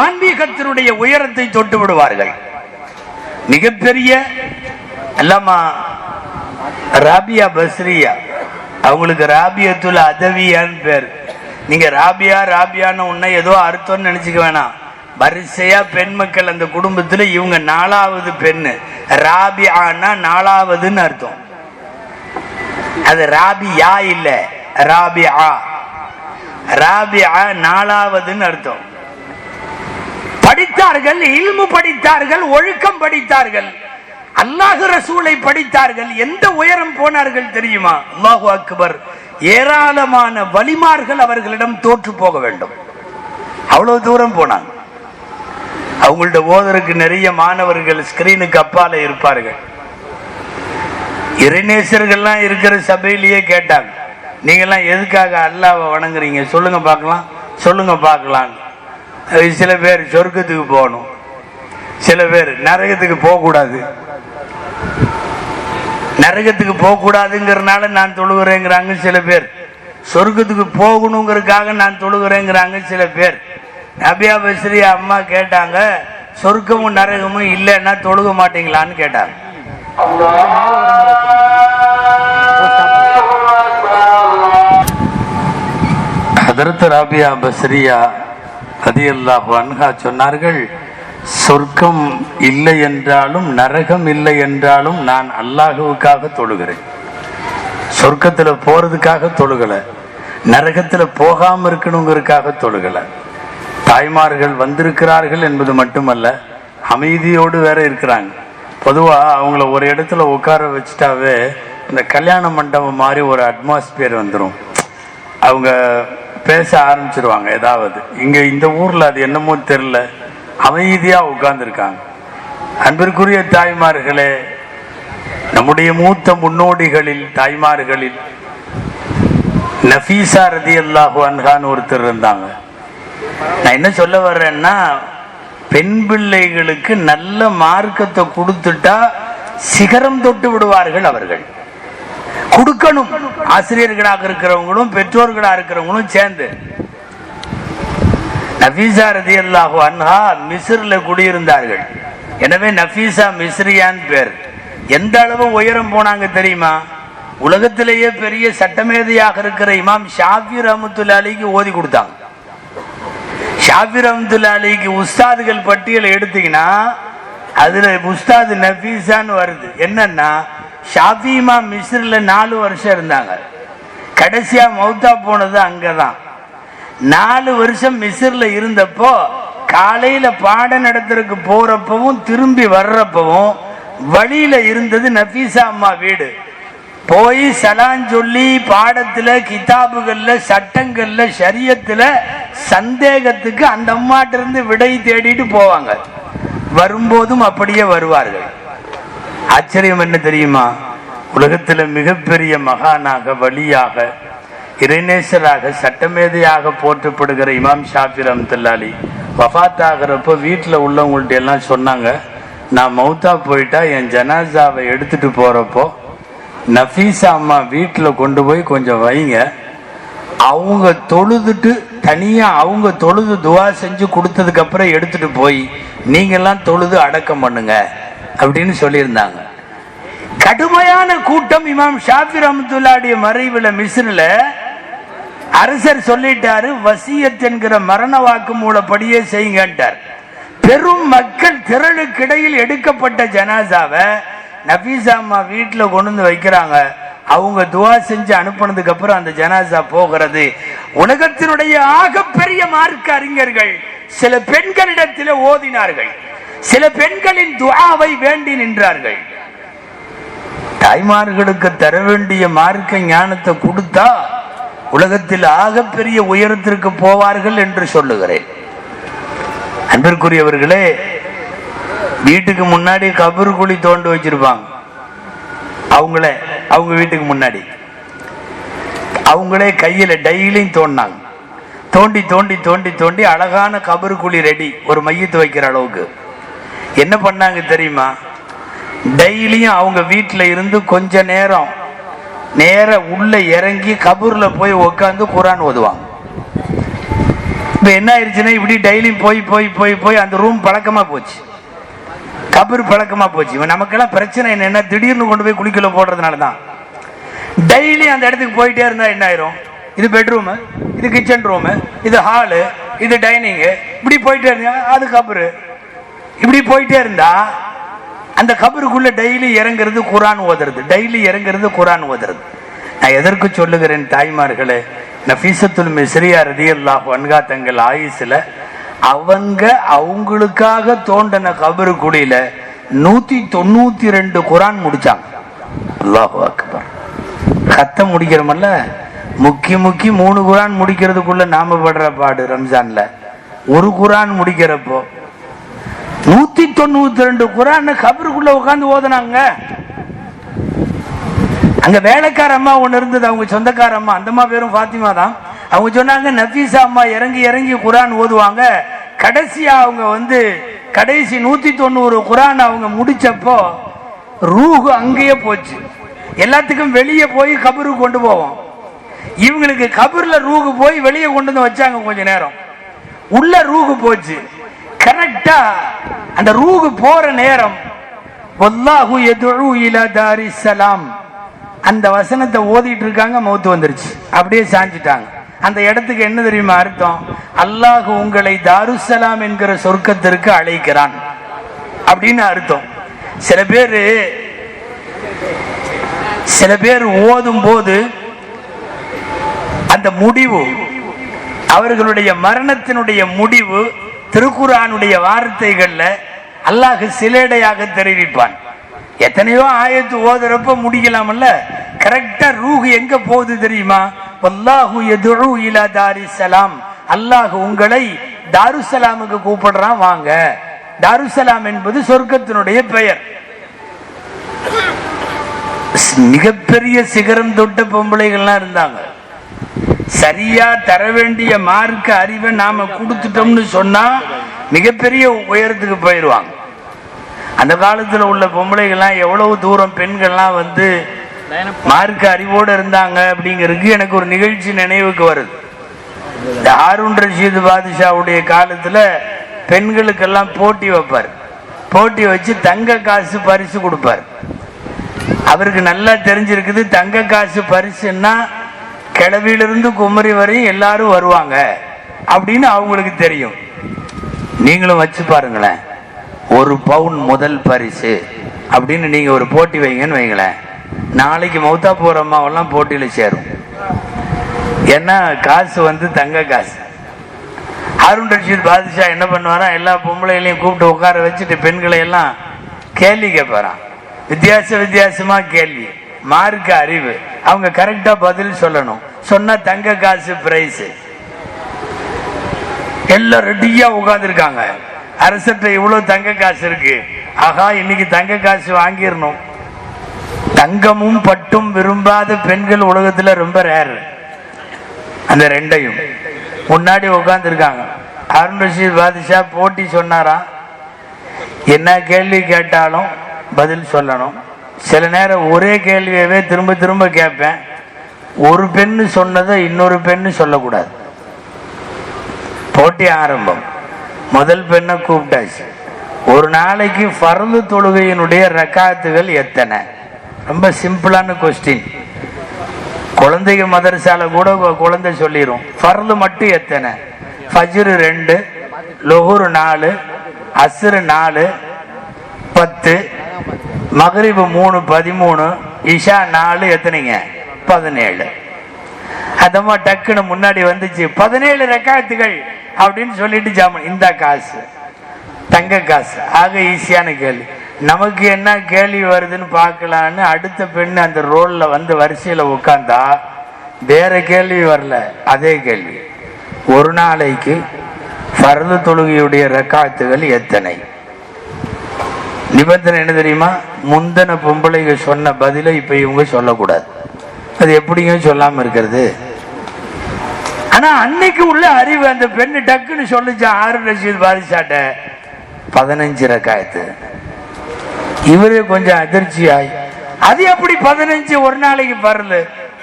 ஆன்மீகத்தினுடைய உயரத்தை தொட்டு விடுவார்கள். மிகப்பெரிய அல்லாமா ராபியா பஸ்ரியா, அவங்களுக்கு ராபியத்துல் அதவியான்னு பேர். நீங்க ராபியா ராபியான்னு உன்ன ஏதோ அர்த்தம்னு நினைச்சுக்க வேணாம். வரிசையா பெண் மக்கள் அந்த குடும்பத்துல இவங்க 4வது பெண்ணு. ராபியான்னா 4வதுன்னு அர்த்தம். அது ராபியா இல்ல, ராபியா. ராபியா 4வதுன்னு அர்த்தம். படித்தார்கள், இல்மு படித்தார்கள், ஒழுக்கம் படித்தார்கள். அல்லாஹ் ரசூலை படித்தார்கள். எந்த உயரம் போனார்கள் தெரியுமா? அல்லாஹு அக்பர். ஏராளமான வலிமார்கள் அவர்களிடம் தோற்று போக வேண்டும், அவ்வளவு தூரம் போனாங்க. அவங்கள்ட்ட ஓதருக்கு நிறைய மாணவர்கள் ஸ்கிரீனுக்கு அப்பால இருப்பார்கள். இறைநேசர்கள்லாம் இருக்கிற சபையிலேயே கேட்டாங்க, நீங்கெல்லாம் எதுக்காக அல்லாஹ்வை வணங்குறீங்க சொல்லுங்க பார்க்கலாம், சொல்லுங்க பார்க்கலாம். சில பேர் சொர்க்கத்துக்கு போகணும், சில பேர் நரகத்துக்கு போகக்கூடாது, நரகத்துக்கு போகக்கூடாதுங்கிறதுனால நான் தொழுகிறேங்கிறாங்க சில பேர், சொர்க்கத்துக்கு போகணுங்கிறதுக்காக நான் தொழுகிறேங்கிறாங்க சில பேர். நபியா பஸ்ரி அம்மா கேட்டாங்க, சொர்க்கமும் நரகமும் இல்லைன்னா தொழுக மாட்டீங்களான்னு கேட்டாங்க. ஹதரத் ராபியா பஸ்ரியா ரலியல்லாஹு அன்ஹா சொன்னார்கள், சொர்க்கம் இல்லை என்றாலும் நரகம் இல்லை என்றாலும் நான் அல்லாஹுவுக்காக தொழுகிறேன். சொர்க்கத்துல போறதுக்காக தொழுகல, நரகத்துல போகாம இருக்கணுங்கிறதுக்காக தொழுகல. தாய்மார்கள் வந்திருக்கிறார்கள் என்பது மட்டுமல்ல, அமைதியோடு வேற இருக்கிறாங்க. பொதுவா அவங்கள ஒரு இடத்துல உட்கார வச்சுட்டாவே இந்த கல்யாண மண்டபம் மாதிரி ஒரு அட்மாஸ்பியர் வந்துடும். அவங்க பேச ஆரம்பிச்சிருவாங்க ஏதாவது. இங்க இந்த ஊர்ல அது என்னமோ தெரியல, அமைதியா உட்கார்ந்துருக்காங்க. அன்பிற்குரிய தாய்மார்களே, நம்முடைய மூத்த முன்னோடிகளில் தாய்மார்களில் நஃபீசா ரலியல்லாஹு அன்ஹான்னு ஒருத்தர் இருந்தாங்க. நான் என்ன சொல்ல வர்றேன்னா, பெண் பிள்ளைகளுக்கு நல்ல மார்க்கத்தை கொடுத்துட்டா சிகரம் தொட்டு விடுவார்கள். அவர்கள் கொடுக்கணும், ஆசிரியர்களாக இருக்கிறவங்களும் பெற்றோர்களாக இருக்கிறவங்களும் சேர்ந்து. நஃபீசா ரலியல்லாஹு அன்ஹா மிஸ்ர்ல குடியிருந்தார்கள். எனவே நஃபீசா மிஸ்ரியான் பேர். எந்த அளவு உயரம் போனாங்க தெரியுமா? உலகத்திலேயே பெரிய சட்டமேதையாக இருக்கிற இமாம் ஷாஃபி ரஹ்மத்துல்லாஹி அலைஹி ஓதி கொடுத்தாங்க. ஷாஃபி ரஹ்மத்துல்லாஹி அலைஹி உஸ்தாதுகள் பட்டியலை எடுத்தீங்கன்னா அதுல உஸ்தாது நஃபீசான்னு வருது. என்னன்னா, ஷாஃபி இமாம் மிஸ்ர்ல 4 வருஷம் இருந்தாங்க. கடைசியா மௌத்தா போனது அங்கதான். 4 வருஷம் மிஸ்ர்ல இருந்தப்போ காலையில பாடம் நடத்துறதுக்கு போறப்பவும் திரும்பி வர்றப்பவும் வழியில இருந்தது நஃபீசா அம்மா வீடு. போய் சலான் சொல்லி பாடத்துல கிதாபுகள்ல சட்டங்கள்ல ஷரியத்துல சந்தேகத்துக்கு அந்த அம்மாட்ட இருந்து விடை தேடிட்டு போவாங்க. வரும்போதும் அப்படியே வருவார்கள். ஆச்சரியம் என்ன தெரியுமா? உலகத்துல மிகப்பெரிய மகானாக, வலியாக, இறைநேசராக, சட்டமேதையாக போற்றப்படுகிற இமாம் ஷாஃபி ரஹ்மத்துல்லாஹி அலைஹி வஃபாத் ஆகிறப்போ வீட்டில் உள்ளவங்கள்ட்ட எல்லாம் சொன்னாங்க, நான் மௌத்தா போயிட்டா என் ஜனாசாவை எடுத்துட்டு போறப்போ நஃபீசா அம்மா வீட்டில் கொண்டு போய் கொஞ்சம் வைங்க, அவங்க தொழுதுட்டு தனியா அவங்க தொழுது துவா செஞ்சு கொடுத்ததுக்கு அப்புறம் எடுத்துட்டு போய் நீங்கெல்லாம் தொழுது அடக்கம் பண்ணுங்க அப்படின்னு சொல்லியிருந்தாங்க. கடுமையான கூட்டம். இமாம் ஷாஃபி ரஹ்மத்துல்லாஹி மறைவுல மிஸ்ர்ல அரசர் சொல்லிட்டாரு, வசியத் என்கிற மரண வாக்கு மூலப்படியே செய்யுங்கன்றார். பெரும் மக்கள் திரளுக்கிடையில் எடுக்கப்பட்ட ஜனாசாவை நஃபீசா அம்மா வீட்டுல கொண்டு வந்து வைக்கிறாங்க. அவங்க துவா செஞ்சு அனுப்பினதுக்கு அப்புறம் அந்த ஜனாசா போகிறது. உலகத்தினுடைய ஆகப்பெரிய மார்க்க அறிஞர்கள் சில பெண்களிடத்தில் ஓதினார்கள், சில பெண்களின் துஆவை வேண்டி நின்றார்கள். தாய்மார்களுக்கு தர வேண்டிய மார்க்க ஞானத்தை கொடுத்தா உலகத்தில் ஆகப்பெரிய உயரத்திற்கு போவார்கள் என்று சொல்லுகிறேன். அன்பிற்குரியவர்களே, வீட்டுக்கு முன்னாடி கபர் குழி தோண்டி வச்சிருப்பாங்க. அவங்களே அவங்க வீட்டுக்கு முன்னாடி அவங்களே கையில டெய்லியும் தோண்டினாங்க. தோண்டி தோண்டி தோண்டி தோண்டி அழகான கபர் குழி ரெடி, ஒரு மையத்தை வைக்கிற அளவுக்கு. என்ன பண்ணாங்க தெரியுமா? டெய்லியும் அவங்க வீட்டுல இருந்து கொஞ்ச நேரம் நேர உள்ள இறங்கி கபூர்ல போய் உட்காந்து குரான் ஓதுவாங்க. இப்ப என்ன ஆயிடுச்சுன்னா, இப்படி டெய்லியும் போய் போய் போய் போய் அந்த ரூம் பழக்கமா போச்சு, கபர் பழக்கமா போச்சு. நமக்கெல்லாம் பிரச்சனை என்னன்னா, திடீர்னு கொண்டு போய் குளிக்கல போடுறதுனாலதான். டெய்லி அந்த இடத்துக்கு போயிட்டே இருந்தா என்ன ஆயிரும்? இது பெட்ரூமு, இது கிச்சன் ரூமு, இது ஹாலு, இது டைனிங்கு, இப்படி போயிட்டே இருந்தா அது கபரு. இப்படி போயிட்டே இருந்தா அந்த கபருக்குள்ள டெய்லி இறங்குறது குரான் ஓதுறது, டெய்லி இறங்குறது குரான் ஓதுறது. நான் எதற்கு சொல்லுகிறேன் தாய்மார்களே, நஃபீசத்துல் மிஸ்ரியா ரலியல்லாஹு அன்ஹா தங்கள் ஆயுசுல அவங்க அவங்களுக்காக தோண்டன கபரு குழியில 192 குரான் முடிச்சாங்க. அல்லாஹு அக்பர். கத்த முடிக்கிறோமல்ல, முக்கி 3 குரான் முடிக்கிறதுக்குள்ள நாம படுற பாடு. ரம்ஜான்ல ஒரு குரான் முடிக்கிறப்போ 192 குரான் கபருக்குள்ள உட்கார்ந்து ஓதுனாங்க. அங்க வேலைக்கார அம்மா ஒண்ணு இருந்தது, அவங்க சொந்தக்கார அம்மா, அந்த அம்மா பேரும் ஃபாத்திமா தான். அவங்க சொன்னாங்க, நஃபீசா அம்மா இறங்கி இறங்கி குரான் ஓதுவாங்க. கடைசியா அவங்க கடைசி 190 குரான் அவங்க முடிச்சப்போ ரூஹு அங்கேயே போச்சு. எல்லாத்துக்கும் வெளியே போய் கபருக்கு கொண்டு போவோம். இவங்களுக்கு கபர்ல ரூஹு போய் வெளியே கொண்டு வந்து வச்சாங்க. கொஞ்ச நேரம் உள்ள ரூஹு போச்சு. கரெக்டா அந்த ரூஹு போற நேரம் வல்லாஹு யதுஉ இலா தாரிஸ் ஸலாம் அந்த வசனத்தை ஓதிட்டு இருக்காங்க. மௌத்து வந்துருச்சு. அப்படியே சாஞ்சிட்டாங்க. அந்த இடத்துக்கு என்ன தெரியுமா அர்த்தம்? அல்லாஹ் உங்களை தாருஸ்ஸலாம் என்கிற சொர்க்கத்திற்கு அழைக்கிறான் அப்படின்னு அர்த்தம். சில பேர் ஓதும் போது அந்த முடிவு, அவர்களுடைய மரணத்தினுடைய முடிவு திருக்குர்ஆனுடைய வார்த்தைகள்ல அல்லாஹ் சிலேடையாக தெரிவிப்பான். எத்தனையோ ஆயத்து ஓதுறப்ப முடிக்கலாமல்ல, கரெக்டா ரூஹ் எங்க போகுது தெரியுமா? வல்லாஹு யதுஉ இலா தாரிஸ் ஸலாம், அல்லாஹ் உங்களை தாருஸ்ஸலாமுக்கு கூப்பிடுறான், வாங்க. தாருஸ்ஸலாம் என்பது சொர்க்கத்தினுடைய பெயர். மிகப்பெரிய சிகரம் தொட்ட பொம்பளைகள்லாம் இருந்தாங்க. சரியா தர வேண்டிய மார்க்க அறிவை நாம கொடுத்துட்டோம்னு சொன்னா மிகப்பெரிய உயரத்துக்கு போயிடுவாங்க. அந்த காலத்துல உள்ள பொம்பளைகள்லாம் எவ்வளவு தூரம் பெண்கள்லாம் மார்க்க அறிவோடு இருந்தாங்க அப்படிங்கிறதுக்கு எனக்கு ஒரு நிகழ்ச்சி நினைவுக்கு வருது. இந்த ஹாரூன் ரஷீது பாதுஷாவுடைய காலத்துல பெண்களுக்கெல்லாம் போட்டி வைப்பார். போட்டி வச்சு தங்க காசு பரிசு கொடுப்பார். அவருக்கு நல்லா தெரிஞ்சிருக்குது, தங்க காசு பரிசுன்னா கிளவியிலிருந்து குமரி வரையும் எல்லாரும் வருவாங்க அப்படின்னு அவங்களுக்கு தெரியும். நீங்களும் வச்சு பாருங்களேன், 1 பவுன் முதல் பரிசு அப்படின்னு நீங்க ஒரு போட்டி வைங்கன்னு வைங்களேன். நாளைக்கு மௌத்தா போற அம்மாவெல்லாம் போட்டியில சேரும். ஏன்னா காசு தங்க காசு. ஹாரூன் ரஷீத் பாதுஷா என்ன பண்ணுவாரா, எல்லா பொம்பளைகளையும் கூப்பிட்டு உட்கார வச்சுட்டு பெண்களை எல்லாம் கேள்வி கேட்பாராம். வித்தியாசமா கேள்வி, மார்க்க அறிவு. அவங்க கரெக்டா பதில் சொல்லணும். சொன்னா தங்க காசு பிரைஸ். எல்லாம் ரெடியா உட்கார்ந்துருக்காங்க. அரசர்கிட்ட இவ்வளவு தங்க காசு இருக்கு, ஆகா இன்னைக்கு தங்க காசு வாங்கிடணும். தங்கமும் பட்டும் விரும்பாத பெண்கள் உலகத்துல ரொம்ப ரேர். அந்த ரெண்டையும் முன்னாடி உட்கார்ந்து இருக்காங்க. ஹாரூன் ரஷீத் பாதுஷா போட்டி சொன்னாராம், என்ன கேள்வி கேட்டாலும் பதில் சொல்லணும். சில நேரம் ஒரே கேள்வியவே திரும்ப திரும்ப கேட்பேன். ஒரு பெண்ணு சொன்னதை இன்னொரு பெண்ணு சொல்லக்கூடாது. போட்டி ஆரம்பம். முதல் பெண்ணை கூப்பிட்டாச்சு. ஒரு நாளைக்கு ஃபர்து தொழுகையினுடைய ரக்காத்துகள் எத்தனை? ரொம்ப சிம்பிளான கொஸ்டின். குழந்தைங்க மதரசால கூட குழந்தை சொல்லிடும். ஃபர்து மட்டும் எத்தனை? ஃபஜ்ர் 2, லுஹுர் 4, அஸ்ர் 4, 10, மக்ரிப் 3, 13, இஷா 4, எத்தனைங்க? 17. அதமா டக்குன்னு முன்னாடி வந்துச்சு 17 ரக்காத்துகள் அப்படின்னு சொல்லிட்டு ஜாமன் இந்த காசு தங்க காசு. ஆக ஈஸியான கேள்வி. நமக்கு என்ன கேள்வி வருதுன்னு பார்க்கலான்னு அடுத்த பெண்ணு அந்த ரோல்ல வரிசையில உட்கார்ந்தா வேற கேள்வி வரல, அதே கேள்வி. ஒரு நாளைக்கு ஃபர்து தொழுகையுடைய ரக்காத்துகள் எத்தனை? நிபந்தனை என்ன தெரியுமா? முந்தன பொம்பளைங்க சொன்ன பதில இப்ப இவங்க சொல்லக்கூடாது. அது எப்படிங்க சொல்லாம இருக்கிறது? ஆனா அன்னைக்கு உள்ள அறிவு அந்த பெண்ணு டக்குன்னு சொல்லிச்சான் ஹாரூன் ரஷீத் பாதுஷாட்ட 15 ரக்காயத்து. இவரு கொஞ்சம் அதிர்ச்சியாய், அது எப்படி 15 ஒரு நாளைக்கு பரல?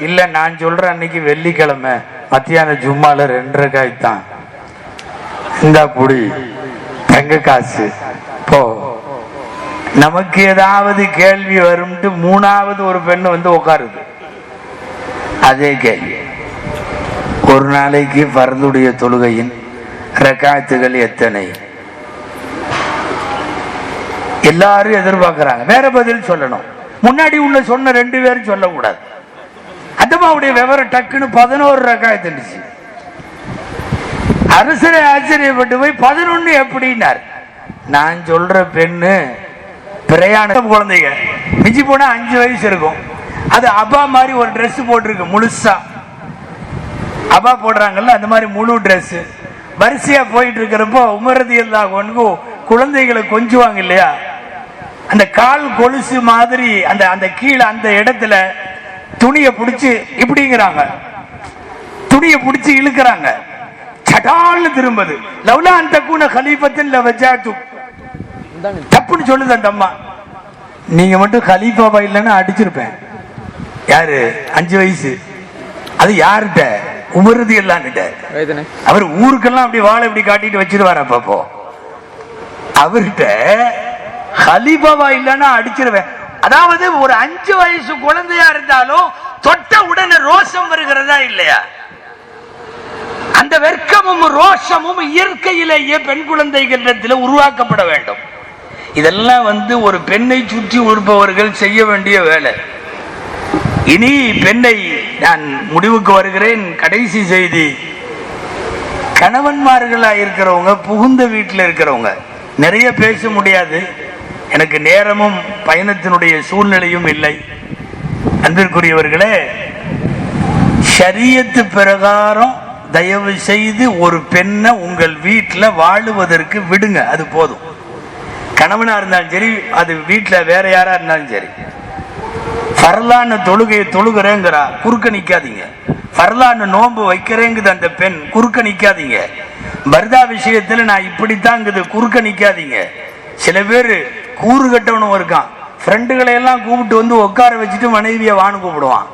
இல்ல நான் சொல்றேன், அன்னைக்கு வெள்ளிக்கிழமை மத்தியான ஜும்மால 2 ரக்காயத்தான். இந்த புடி தங்க காசு போ. நமக்கு ஏதாவது கேள்வி வரும்ட்டு 3வது ஒரு பெண்ணு உட்காருது. அதே கேள்வி. ஒரு நாளைக்கு ஃபர்துடைய தொழுகையின் ரக்காத்துகள் எத்தனை? எல்லாரும் எதிர்பார்க்கிறாங்க, வேற பதில் சொல்லணும். முன்னாடி உள்ள சொன்ன 2 பேரும் சொல்லக்கூடாது. அதமாவுடைய விவரம் டக்குன்னு 11 ரக்காத்து இருந்துச்சு. அரசரை ஆச்சரியப்பட்டு போய் 11 எப்படின்னார். நான் சொல்ற பெண்ணு பிரயாண குழந்தைங்க மிஞ்சி போனா 5 வயசு இருக்கும். அது அபா மாதிரி ஒரு ட்ரெஸ் போட்டிருக்கு, முழுசா அபா போடுறாங்கல்ல அந்த மாதிரி முழு ட்ரெஸ். வரிசையா போயிட்டு இருக்கிறப்போ உமர் ரலியல்லாஹு அன்ஹு குழந்தைகளை கொஞ்சுவாங்க இல்லையா, அந்த கால் கொலுசு மாதிரி அந்த அந்த கீழே அந்த இடத்துல துணியை பிடிச்சு இப்படிங்கிறாங்க, துணியை பிடிச்சு இழுக்கிறாங்க, சடால்னு திரும்பது. லவ்லா அந்த கூன கலீஃபத்தின் லவஜாது, தப்புன்னு சொல்லுது அந்த அம்மா. நீங்க மட்டும் கலீஃபாவா இல்லைன்னு அடிச்சிருப்பேன். யாரு 5 வயசு, அது யார்கிட்ட? உமர் ரலியல்லாஹு அன்ஹு. அவர் ஊருக்கெல்லாம் அப்படி வாழை இப்படி காட்டிட்டு வச்சிருவாரு. அப்பப்போ அவர்கிட்ட கலீஃபாவா இல்லைன்னா அடிச்சிருவேன். அதாவது ஒரு 5 வயசு குழந்தையா இருந்தாலும் தொட்ட உடனே ரோஷம் வருகிறதா இல்லையா? அந்த வெட்கமும் ரோஷமும் இயற்கையிலேயே பெண் குழந்தைகளிடத்தில் உருவாக்கப்பட வேண்டும். இதெல்லாம் ஒரு பெண்ணை சுற்றி இருப்பவர்கள் செய்ய வேண்டிய வேலை. இனி பெண்ணை நான் முடிவுக்கு வருகிறேன். கடைசி செய்தி, கணவன்மார்களா இருக்கிறவங்க, புகுந்த வீட்டில் இருக்கிறவங்க, நிறைய பேச முடியாது, எனக்கு நேரமும் பயணத்தினுடைய சூழ்நிலையும் இல்லை. அன்பிற்குரியவர்களே, ஷரியத்து பிரகாரம் தயவு செய்து ஒரு பெண்ணை உங்கள் வீட்டில் வாழுவதற்கு விடுங்க, அது போதும். கணவனா இருந்தாலும் சரி, அது வீட்டில் வேற யாரா இருந்தாலும் சரி. ஃபர்லான தொழுகையை தொழுகிறேங்கிறா, குறுக்க நிக்காதீங்க. ஃபர்லான நோன்பு வைக்கிறேங்குது அந்த பெண், குறுக்க நிக்காதீங்க. பர்தா விஷயத்துல நான் இப்படித்தாங்குது, குறுக்க நிக்காதீங்க. சில பேர் கூறு கட்டவனும் இருக்கான், ஃப்ரெண்டுகளை எல்லாம் கூப்பிட்டு உட்கார வச்சுட்டு மனைவியை வான்னு கூப்பிடுவான்.